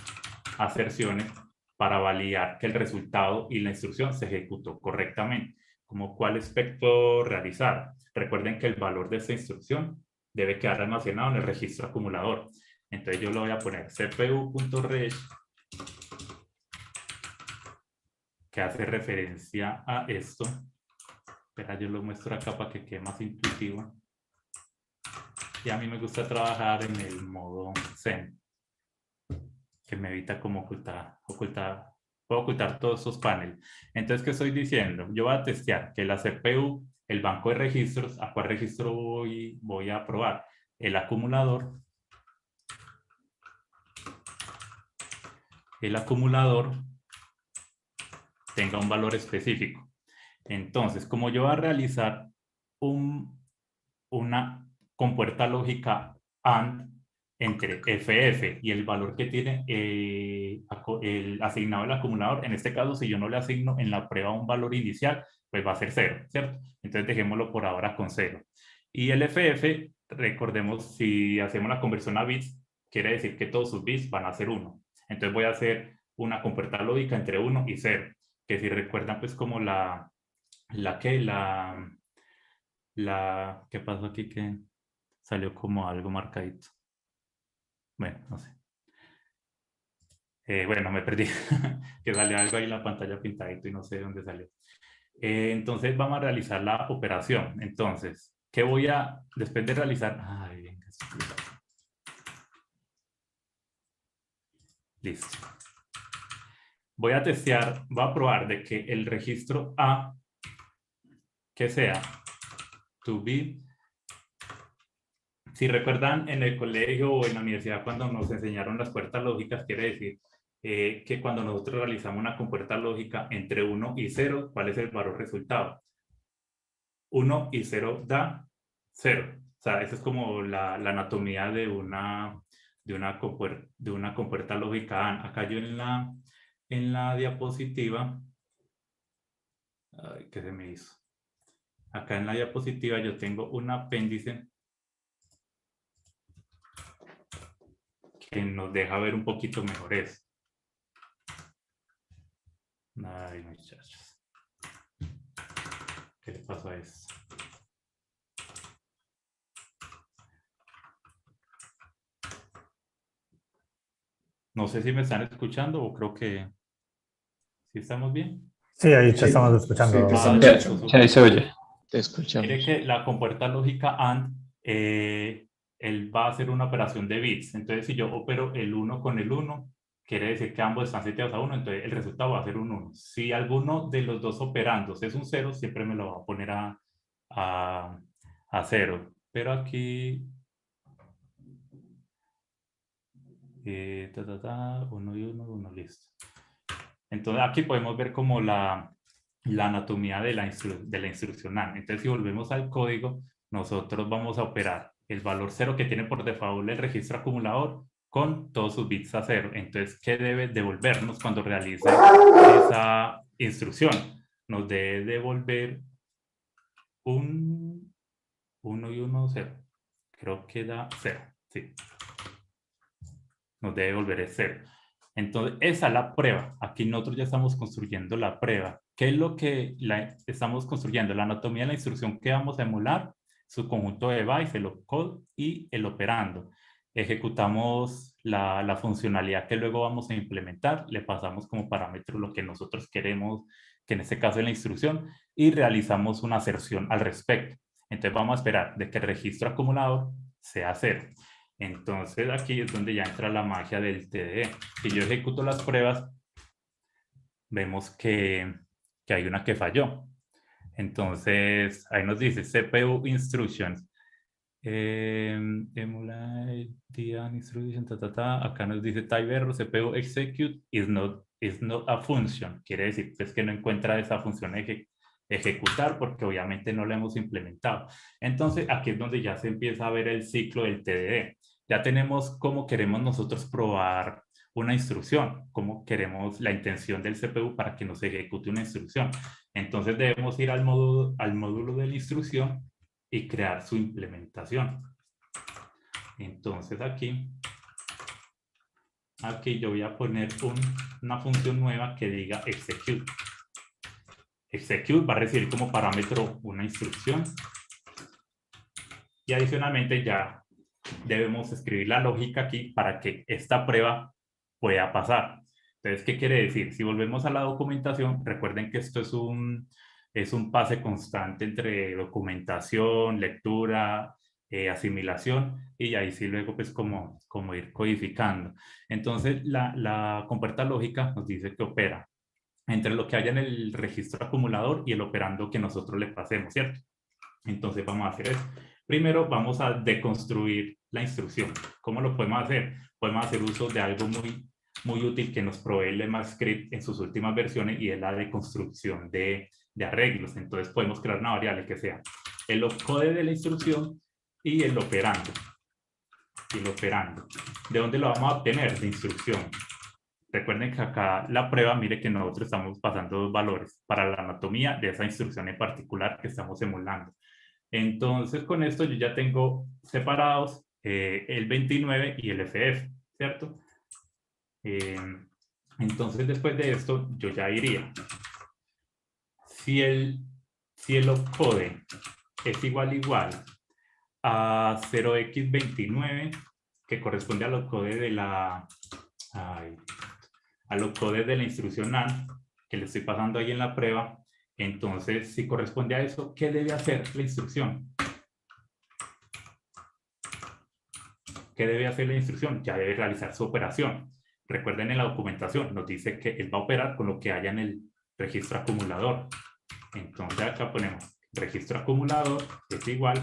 aserciones, para validar que el resultado y la instrucción se ejecutó correctamente. ¿Como cuál aspecto realizar? Recuerden que el valor de esta instrucción debe quedar almacenado en el registro acumulador. Entonces yo lo voy a poner cpu.res, que hace referencia a esto. Espera, yo lo muestro acá para que quede más intuitivo. Y a mí me gusta trabajar en el modo Zen, que me evita como puedo ocultar todos esos paneles. Entonces, ¿qué estoy diciendo? Yo voy a testear que la CPU, el banco de registros, ¿a cuál registro voy a probar? El acumulador. el acumulador tenga un valor específico. Entonces, como yo voy a realizar una compuerta lógica AND entre FF y el valor que tiene el asignado el acumulador, en este caso, si yo no le asigno en la prueba un valor inicial, pues va a ser 0, ¿cierto? Entonces dejémoslo por ahora con 0. Y el FF, recordemos, si hacemos la conversión a bits, quiere decir que todos sus bits van a ser 1. Entonces voy a hacer una compuerta lógica entre 1 y 0, que si recuerdan, pues como ¿qué pasó aquí? Que salió como algo marcadito. Bueno, no sé. Bueno, me perdí. Que salió algo ahí en la pantalla pintadito y no sé de dónde salió. Entonces vamos a realizar la operación. Entonces, ¿qué voy a, después de realizar? Ay, venga, listo. Voy a testear, voy a probar de que el registro A, que sea to be. Si recuerdan, en el colegio o en la universidad cuando nos enseñaron las puertas lógicas, quiere decir que cuando nosotros realizamos una compuerta lógica entre 1 y 0, ¿cuál es el valor resultado? 1 y 0 da 0. O sea, esa es como la anatomía de una compuerta lógica AND. Acá yo en la diapositiva, ay, ¿qué se me hizo? Acá en la diapositiva yo tengo un apéndice que nos deja ver un poquito mejor eso. Ay, muchachos. ¿Qué le pasó a esto? No sé si me están escuchando o creo que sí estamos bien. Sí, ahí te Sí, estamos escuchando. sí, te Ah, estamos ya, escuchando. Sí, ahí se oye. Te escuchamos. Mire que la compuerta lógica AND, él va a hacer una operación de bits. Entonces, si yo opero el 1 con el 1, quiere decir que ambos están seteados a 1, entonces el resultado va a ser un 1. Si alguno de los dos operandos es un 0, siempre me lo va a poner a 0. Pero aquí 1 y 1, 1, listo. Entonces aquí podemos ver como la anatomía de la instrucción AND. Entonces si volvemos al código, nosotros vamos a operar el valor 0 que tiene por default el registro acumulador con todos sus bits a 0. Entonces, ¿qué debe devolvernos cuando realice esa instrucción? Nos debe devolver un 1 y 1, 0. Creo que da 0, sí. Nos debe devolver 0. Entonces, esa es la prueba. Aquí nosotros ya estamos construyendo la prueba. ¿Qué es lo que estamos construyendo? La anatomía de la instrucción que vamos a emular, su conjunto de bytes, el opcode y el operando. Ejecutamos la funcionalidad que luego vamos a implementar, le pasamos como parámetro lo que nosotros queremos, que en este caso es la instrucción, y realizamos una aserción al respecto. Entonces vamos a esperar de que el registro acumulador sea 0. Entonces aquí es donde ya entra la magia del TDE. Si yo ejecuto las pruebas, vemos que hay una que falló. Entonces ahí nos dice CPU instructions. Emulate instruction, Acá nos dice type error, CPU execute is not a function. Quiere decir pues, que no encuentra esa función ejecutar porque obviamente no la hemos implementado. Entonces aquí es donde ya se empieza a ver el ciclo del TDD. Ya tenemos cómo queremos nosotros probar una instrucción, cómo queremos la intención del CPU para que nos ejecute una instrucción. Entonces debemos ir al módulo de la instrucción y crear su implementación. Entonces aquí yo voy a poner una función nueva que diga execute. Execute va a recibir como parámetro una instrucción. Y adicionalmente ya debemos escribir la lógica aquí para que esta prueba pueda pasar. Entonces, ¿qué quiere decir? Si volvemos a la documentación, recuerden que esto es un pase constante entre documentación, lectura, asimilación, y ahí sí luego pues como ir codificando. Entonces, la compuerta lógica nos dice que opera entre lo que haya en el registro acumulador y el operando que nosotros le pasemos, ¿cierto? Entonces vamos a hacer eso. Primero vamos a deconstruir la instrucción. ¿Cómo lo podemos hacer? Podemos hacer uso de algo muy útil que nos provee el ECMAScript en sus últimas versiones, y es la de construcción de arreglos. Entonces podemos crear una variable que sea el opcode de la instrucción y el operando. ¿De dónde lo vamos a obtener? De instrucción. Recuerden que acá la prueba, mire que nosotros estamos pasando dos valores para la anatomía de esa instrucción en particular que estamos emulando. Entonces, con esto yo ya tengo separados el 29 y el FF, ¿cierto? Entonces, después de esto, yo ya diría, si el opcode es igual a 0x29, que corresponde al opcode de la... a los codes de la instrucción AND que le estoy pasando ahí en la prueba. Entonces, si corresponde a eso, ¿qué debe hacer la instrucción? ¿Qué debe hacer la instrucción? Ya debe realizar su operación. Recuerden, en la documentación nos dice que él va a operar con lo que haya en el registro acumulador. Entonces acá ponemos registro acumulador es igual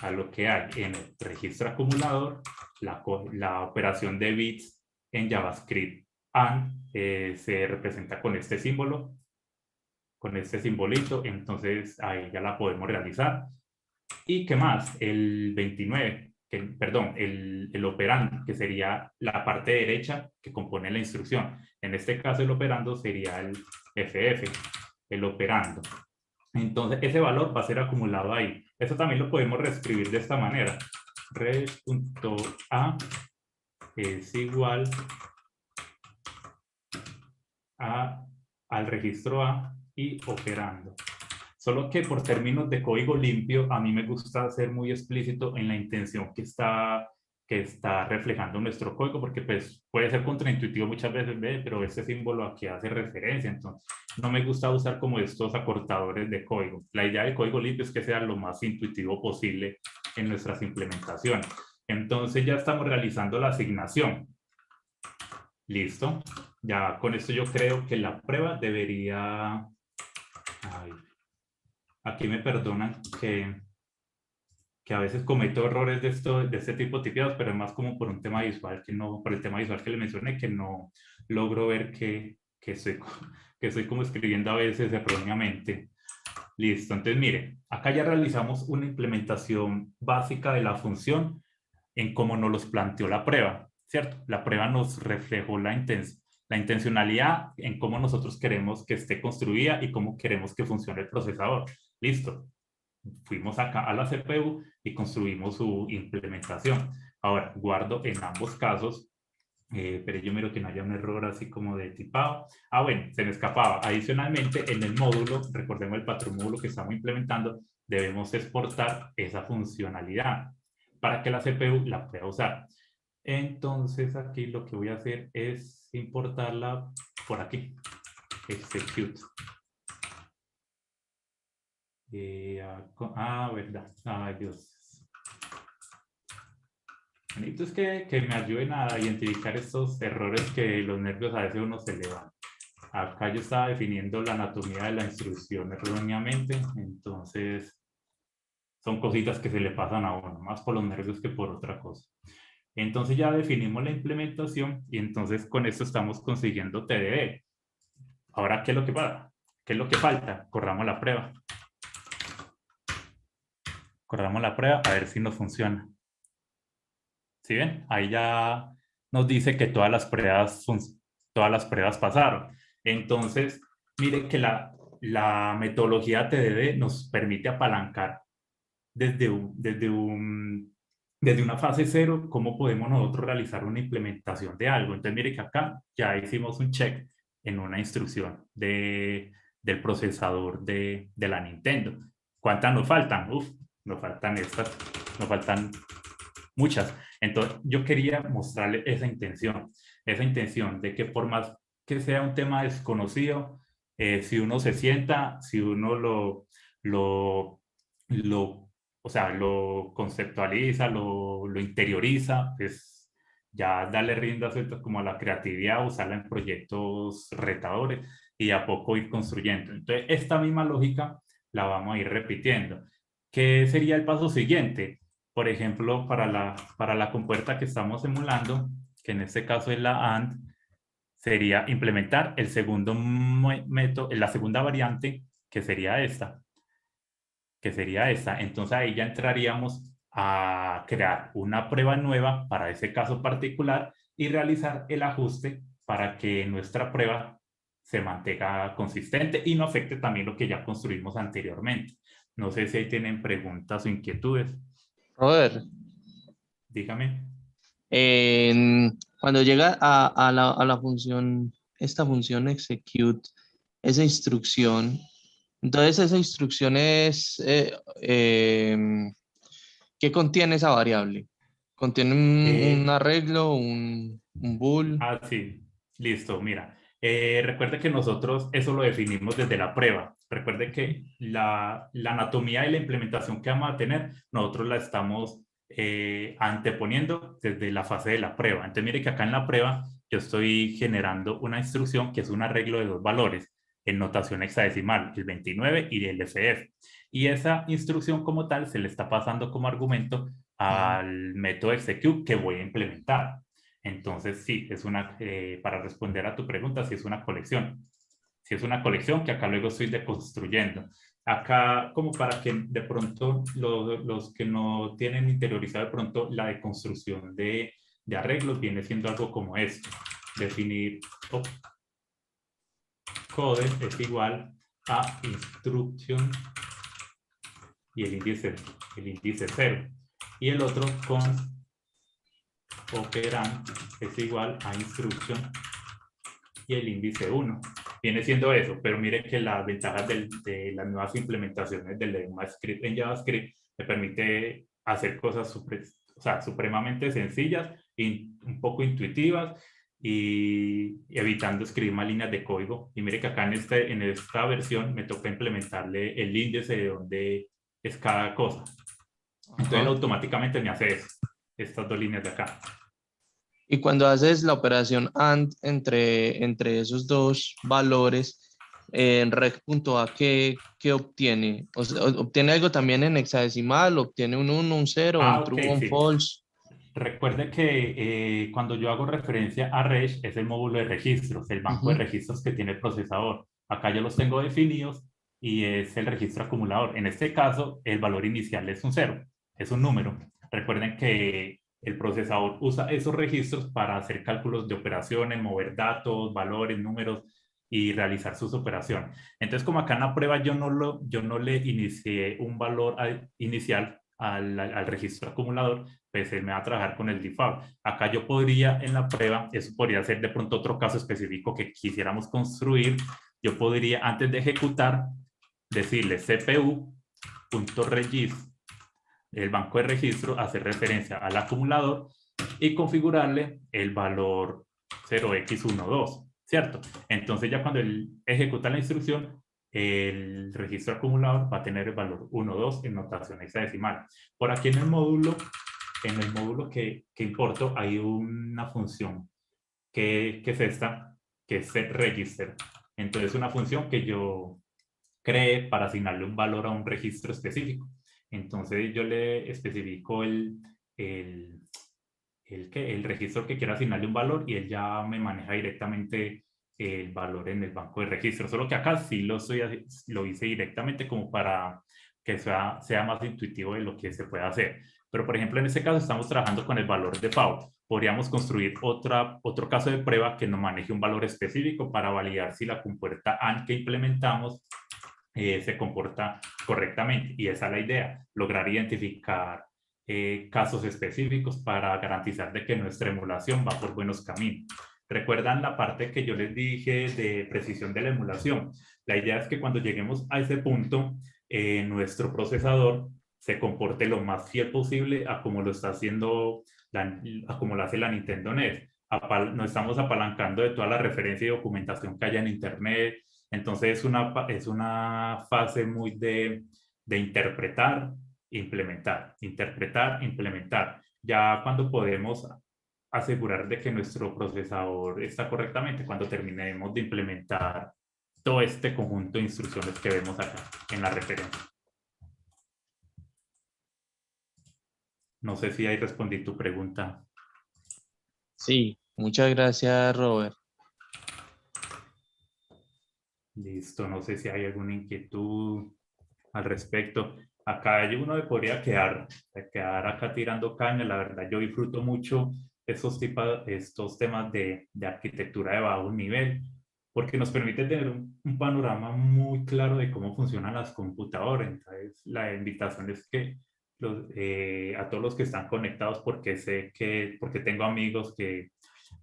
a lo que hay en el registro acumulador, la operación de bits en JavaScript AND se representa con este símbolo, con este simbolito. Entonces ahí ya la podemos realizar. ¿Y qué más? El 29, perdón, el operando, que sería la parte derecha que compone la instrucción. En este caso el operando sería el FF, el operando. Entonces ese valor va a ser acumulado ahí. Eso también lo podemos reescribir de esta manera. res.a es igual al registro A y operando. Solo que por términos de código limpio, a mí me gusta ser muy explícito en la intención que está reflejando nuestro código, porque pues puede ser contraintuitivo muchas veces, pero este símbolo aquí hace referencia. Entonces no me gusta usar como estos acortadores de código. La idea del código limpio es que sea lo más intuitivo posible en nuestras implementaciones. Entonces ya estamos realizando la asignación. Listo. Ya con esto yo creo que la prueba debería... Ay, aquí me perdonan que a veces cometo errores de este tipo tipiados, pero es más como por un tema visual por el tema visual que le mencioné, que no logro ver que estoy como escribiendo a veces erróneamente. Listo. Entonces, mire, acá ya realizamos una implementación básica de la función en cómo nos los planteó la prueba, ¿cierto? La prueba nos reflejó la intencionalidad en cómo nosotros queremos que esté construida y cómo queremos que funcione el procesador. Listo. Fuimos acá a la CPU y construimos su implementación. Ahora, guardo en ambos casos, pero yo miro que no haya un error así como de tipado. Bueno, se me escapaba. Adicionalmente, en el módulo, recordemos el patrón módulo que estamos implementando, debemos exportar esa funcionalidad para que la CPU la pueda usar. Entonces, aquí lo que voy a hacer es importarla por aquí, execute. Verdad. Ay, Dios. Necesito es que me ayuden a identificar estos errores que los nervios a veces uno se le van. Acá yo estaba definiendo la anatomía de la instrucción erróneamente, entonces son cositas que se le pasan a uno, más por los nervios que por otra cosa. Entonces ya definimos la implementación y entonces con esto estamos consiguiendo TDD. Ahora, ¿qué es lo que pasa? ¿Qué es lo que falta? Corramos la prueba. Corramos la prueba a ver si nos funciona. ¿Sí ven? Ahí ya nos dice que todas las pruebas pasaron. Entonces, mire que la metodología TDD nos permite apalancar desde una fase cero cómo podemos nosotros realizar una implementación de algo. Entonces, mire que acá ya hicimos un check en una instrucción del procesador de la Nintendo. ¿Cuántas nos faltan? Nos faltan estas, nos faltan muchas. Entonces, yo quería mostrarle esa intención de que por más que sea un tema desconocido, si uno se sienta, si uno o sea, lo conceptualiza, lo interioriza, pues ya darle rienda suelta como a la creatividad, usarla en proyectos retadores y a poco ir construyendo. Entonces, esta misma lógica la vamos a ir repitiendo. ¿Qué sería el paso siguiente? Por ejemplo, para la compuerta que estamos emulando, que en este caso es la AND, sería implementar el segundo método, la segunda variante, que sería esta. Entonces ahí ya entraríamos a crear una prueba nueva para ese caso particular y realizar el ajuste para que nuestra prueba se mantenga consistente y no afecte también lo que ya construimos anteriormente. No sé si ahí tienen preguntas o inquietudes. Robert, Dígame. cuando llega a la función, esta función execute, esa instrucción, entonces esa instrucción es, ¿qué contiene esa variable? ¿Contiene un arreglo, un bool? Sí, listo, mira. Recuerde que nosotros eso lo definimos desde la prueba. Recuerde que la anatomía y la implementación que vamos a tener, nosotros la estamos anteponiendo desde la fase de la prueba. Entonces, mire que acá en la prueba yo estoy generando una instrucción que es un arreglo de dos valores en notación hexadecimal, el 29 y el FF. Y esa instrucción como tal se le está pasando como argumento al método execute que voy a implementar. Entonces, sí, es para responder a tu pregunta, sí es una colección. Sí es una colección que acá luego estoy deconstruyendo. Acá, como para que de pronto los que no tienen interiorizado de pronto la deconstrucción de arreglos viene siendo algo como esto. Definir code es igual a instruction y el índice 0. Y el otro con operand es igual a instruction y el índice 1. Viene siendo eso, pero mire que las ventajas de las nuevas implementaciones del ECMAScript en JavaScript me permite hacer cosas supremamente sencillas y un poco intuitivas y evitando escribir más líneas de código. Y mire que acá en esta versión me toca implementarle el índice de dónde es cada cosa. Entonces él automáticamente me hace eso, estas dos líneas de acá. Y cuando haces la operación AND entre esos dos valores, en rec.a, ¿qué obtiene? O sea, ¿obtiene algo también en hexadecimal? ¿Obtiene un 1, un 0, un Ok, true, un sí. false? Recuerde que cuando yo hago referencia a REST es el módulo de registros, el banco de registros que tiene el procesador. Acá yo los tengo definidos y es el registro acumulador. En este caso, el valor inicial es un 0, es un número. Recuerden que el procesador usa esos registros para hacer cálculos de operaciones, mover datos, valores, números y realizar sus operaciones. Entonces, como acá en la prueba yo no le inicié un valor inicial al registro acumulador, pues él me va a trabajar con el default. Acá yo podría en la prueba, eso podría ser de pronto otro caso específico que quisiéramos construir, yo podría antes de ejecutar decirle cpu.regist, el banco de registro, hacer referencia al acumulador y configurarle el valor 0x12, ¿cierto? Entonces ya cuando él ejecuta la instrucción, el registro acumulador va a tener el valor 1,2 en notación hexadecimal. Por aquí en el módulo que importo hay una función que es esta, que es setRegister. Entonces una función que yo creé para asignarle un valor a un registro específico. Entonces yo le especifico el registro que quiero asignarle un valor y él ya me maneja directamente el valor en el banco de registro. Solo que acá sí lo hice directamente como para que sea más intuitivo de lo que se puede hacer. Pero, por ejemplo, en este caso estamos trabajando con el valor default. Podríamos construir otro caso de prueba que nos maneje un valor específico para validar si la compuerta AND que implementamos se comporta correctamente. Y esa es la idea, lograr identificar casos específicos para garantizar de que nuestra emulación va por buenos caminos. ¿Recuerdan la parte que yo les dije de precisión de la emulación? La idea es que cuando lleguemos a ese punto, nuestro procesador se comporte lo más fiel posible a como lo está haciendo, a como lo hace la Nintendo NES. Nos estamos apalancando de toda la referencia y documentación que haya en Internet. Entonces es una fase muy de interpretar, implementar. Ya cuando podemos asegurar de que nuestro procesador está correctamente, cuando terminemos de implementar todo este conjunto de instrucciones que vemos acá en la referencia. No sé si ahí respondí tu pregunta. Sí, muchas gracias, Robert. Listo, no sé si hay alguna inquietud al respecto. Acá uno me podría quedar acá tirando caña. La verdad, yo disfruto mucho estos temas de arquitectura de bajo nivel, porque nos permite tener un panorama muy claro de cómo funcionan las computadoras. Entonces, la invitación es que a todos los que están conectados, porque tengo amigos que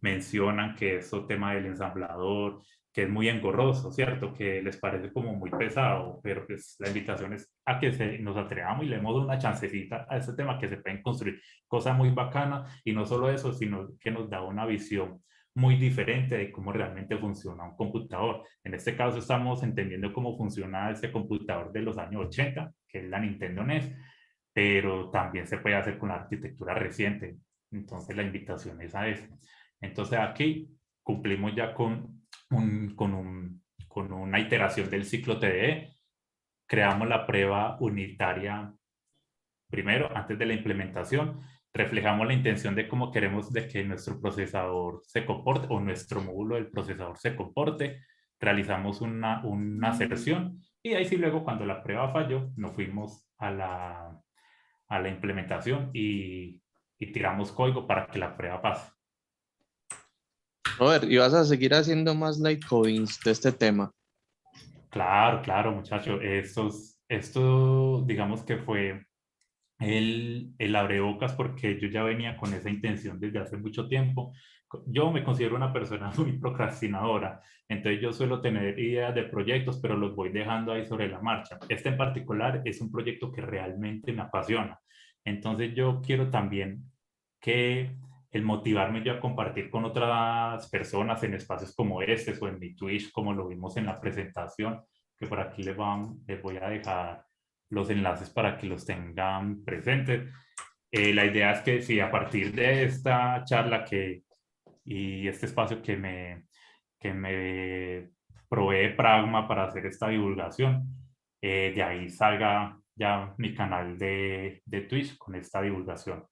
mencionan que eso tema del ensamblador, que es muy engorroso, ¿cierto? Que les parece como muy pesado, pero pues la invitación es a que nos atrevamos y le demos una chancecita a este tema, que se pueden construir cosas muy bacanas, y no solo eso, sino que nos da una visión muy diferente de cómo realmente funciona un computador. En este caso estamos entendiendo cómo funciona ese computador de los años 80, que es la Nintendo NES, pero también se puede hacer con la arquitectura reciente. Entonces la invitación es a eso. Entonces aquí cumplimos ya con una iteración del ciclo TDE. Creamos la prueba unitaria primero, antes de la implementación. Reflejamos la intención de cómo queremos de que nuestro procesador se comporte, o nuestro módulo del procesador se comporte. Realizamos una aserción, y ahí sí, luego cuando la prueba falló, nos fuimos a la implementación y tiramos código para que la prueba pase. Robert, ¿y vas a seguir haciendo más live codings de este tema? Claro, claro, muchacho. Esto, digamos que fue el abrebocas, porque yo ya venía con esa intención desde hace mucho tiempo. Yo me considero una persona muy procrastinadora, entonces yo suelo tener ideas de proyectos, pero los voy dejando ahí sobre la marcha. Este en particular es un proyecto que realmente me apasiona. Entonces yo quiero también que el motivarme yo a compartir con otras personas en espacios como este o en mi Twitch, como lo vimos en la presentación, que por aquí les voy a dejar los enlaces para que los tengan presentes. La idea es que si a partir de esta charla y este espacio que me provee Pragma para hacer esta divulgación, de ahí salga ya mi canal de Twitch con esta divulgación.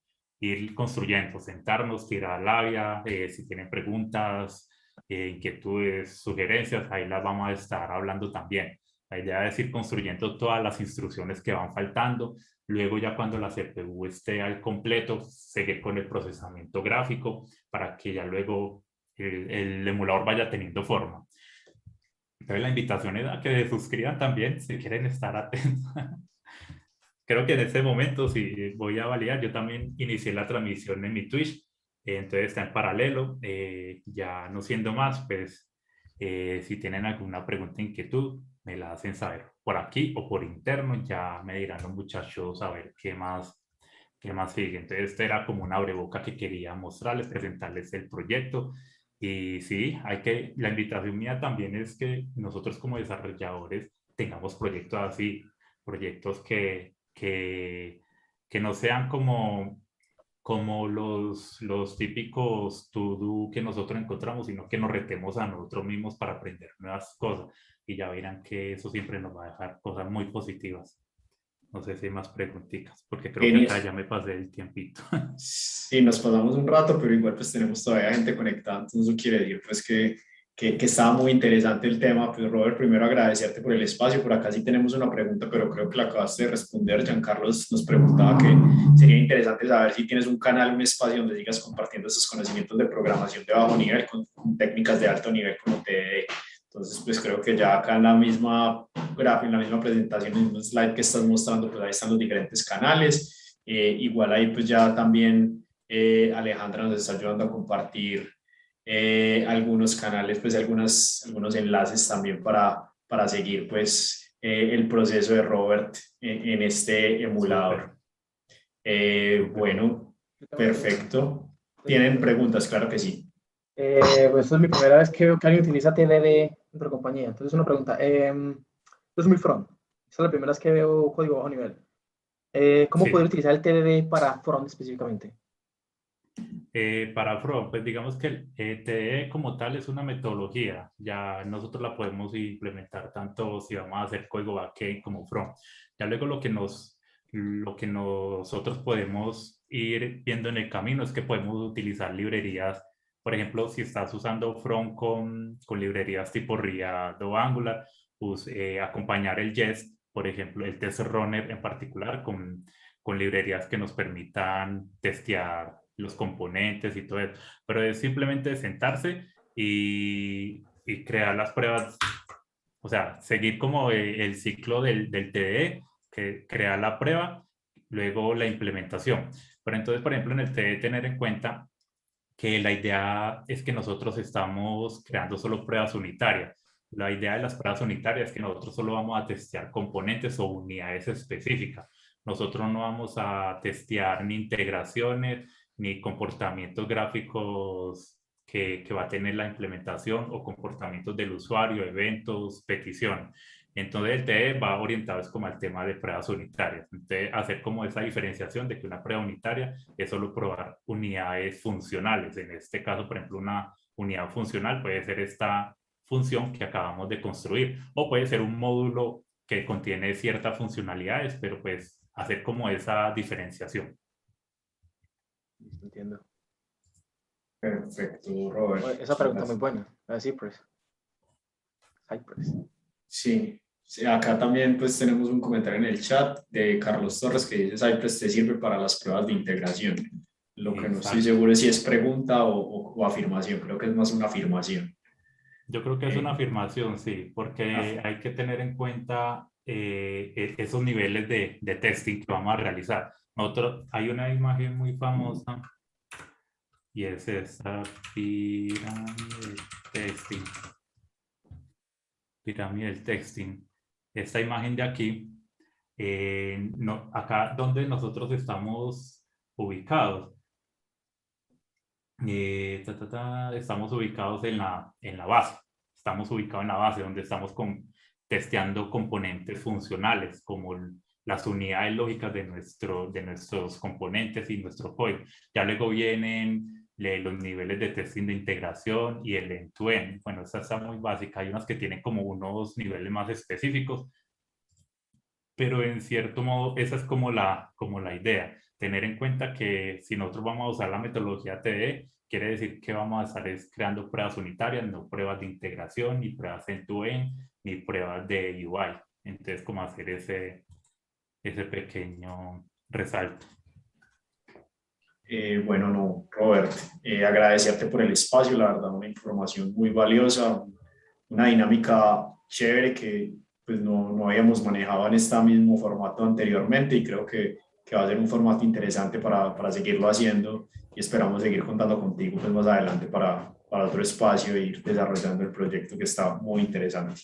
Ir construyendo, sentarnos, tirar labia, si tienen preguntas, inquietudes, sugerencias, ahí las vamos a estar hablando también. La idea es ir construyendo todas las instrucciones que van faltando. Luego, ya cuando la CPU esté al completo, seguir con el procesamiento gráfico para que ya luego el emulador vaya teniendo forma. Entonces la invitación es a que se suscriban también si quieren estar atentos. Creo que en este momento, si voy a validar, yo también inicié la transmisión en mi Twitch, entonces está en paralelo. Ya no siendo más, pues si tienen alguna pregunta, inquietud, me la hacen saber por aquí o por interno. Ya me dirán los muchachos a ver qué más sigue. Entonces este era como una abreboca que quería mostrarles, presentarles el proyecto. Y sí, la invitación mía también es que nosotros como desarrolladores tengamos proyectos así, proyectos que no sean como los típicos to-do que nosotros encontramos, sino que nos retemos a nosotros mismos para aprender nuevas cosas. Y ya verán que eso siempre nos va a dejar cosas muy positivas. No sé si hay más preguntitas, porque creo que Genial. acá ya me pasé el tiempito. Sí, nos pasamos un rato, pero igual pues tenemos todavía gente conectada, entonces eso quiere decir pues que estaba muy interesante el tema. Pues Robert, primero agradecerte por el espacio. Por acá sí tenemos una pregunta, pero creo que la acabaste de responder. Giancarlos nos preguntaba que sería interesante saber si tienes un canal, un espacio donde sigas compartiendo esos conocimientos de programación de bajo nivel con técnicas de alto nivel como TDD. Entonces, pues creo que ya acá en la misma gráfica, en la misma presentación, en un slide que estás mostrando, pues ahí están los diferentes canales. Igual ahí pues ya también Alejandra nos está ayudando a compartir algunos canales, pues algunos enlaces también para seguir pues el proceso de Robert en este emulador. Bueno, perfecto. ¿Tienen preguntas? Claro que sí. Pues esta es mi primera vez que veo que alguien utiliza TDD entre compañía. Entonces, una pregunta. Esto es muy front. Esta es la primera vez que veo código bajo nivel. ¿Cómo Sí. poder utilizar el TDD para front específicamente? Para front, pues digamos que el TDE como tal es una metodología. Ya nosotros la podemos implementar tanto si vamos a hacer código backend como front. Ya luego lo que nosotros podemos ir viendo en el camino es que podemos utilizar librerías por ejemplo, si estás usando front con librerías tipo React o Angular, pues acompañar el Jest, por ejemplo, el test runner en particular, con librerías que nos permitan testear los componentes y todo eso. Pero es simplemente sentarse y crear las pruebas, o sea, seguir como el ciclo del TDE, que crear la prueba, luego la implementación. Pero entonces, por ejemplo, en el TDE tener en cuenta que la idea es que nosotros estamos creando solo pruebas unitarias. La idea de las pruebas unitarias es que nosotros solo vamos a testear componentes o unidades específicas. Nosotros no vamos a testear ni integraciones ni comportamientos gráficos que va a tener la implementación o comportamientos del usuario, eventos, peticiones. Entonces el TE va orientado es como al tema de pruebas unitarias. Entonces hacer como esa diferenciación de que una prueba unitaria es solo probar unidades funcionales. En este caso, por ejemplo, una unidad funcional puede ser esta función que acabamos de construir o puede ser un módulo que contiene ciertas funcionalidades, pero pues hacer como esa diferenciación. Entiendo. Perfecto, Robert. Esa pregunta muy buena. La de Cypress. Sí, sí, acá también pues tenemos un comentario en el chat de Carlos Torres que dice Cypress te sirve para las pruebas de integración. Lo que no estoy Exacto. seguro es si es pregunta o afirmación, creo que es más una afirmación. Yo creo que es una afirmación, sí, porque hay que tener en cuenta esos niveles de testing que vamos a realizar. Hay una imagen muy famosa y es esta pirámide del testing. Pirámide del testing. Esta imagen de aquí, acá donde nosotros estamos ubicados, estamos ubicados en la base. Estamos ubicados en la base donde estamos testeando componentes funcionales como las unidades lógicas de nuestros componentes y nuestro código. Ya luego vienen los niveles de testing de integración y el end-to-end. Bueno, esta está muy básica. Hay unas que tienen como unos niveles más específicos, pero en cierto modo esa es como la idea. Tener en cuenta que si nosotros vamos a usar la metodología TDE, quiere decir que vamos a estar creando pruebas unitarias, no pruebas de integración, ni pruebas end-to-end, ni pruebas de UI. Entonces, como hacer ese pequeño resalto. Bueno, no, Robert, agradecerte por el espacio, la verdad, una información muy valiosa, una dinámica chévere que pues no habíamos manejado en este mismo formato anteriormente y creo que va a ser un formato interesante para seguirlo haciendo y esperamos seguir contando contigo pues más adelante para otro espacio e ir desarrollando el proyecto que está muy interesante.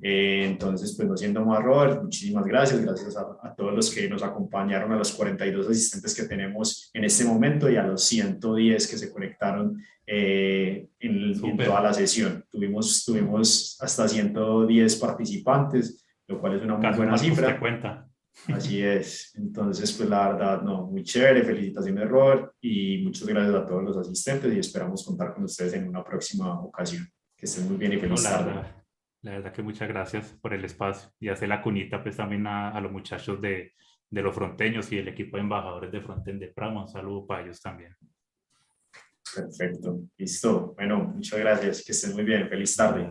Entonces, pues no siendo más, Robert, muchísimas gracias a todos los que nos acompañaron, a los 42 asistentes que tenemos en este momento y a los 110 que se conectaron en toda la sesión. Tuvimos hasta 110 participantes, lo cual es una muy buena cifra. Cuenta. Así es. Entonces, pues la verdad, no, muy chévere. Felicitaciones, Robert, y muchas gracias a todos los asistentes y esperamos contar con ustedes en una próxima ocasión. Que estén muy bien y feliz tarde. La verdad que muchas gracias por el espacio y hacer la cunita pues también a los muchachos de los fronteños y el equipo de embajadores de Frontend de Prama. Un saludo para ellos también. Perfecto. Listo. Bueno, muchas gracias. Que estén muy bien. Feliz tarde.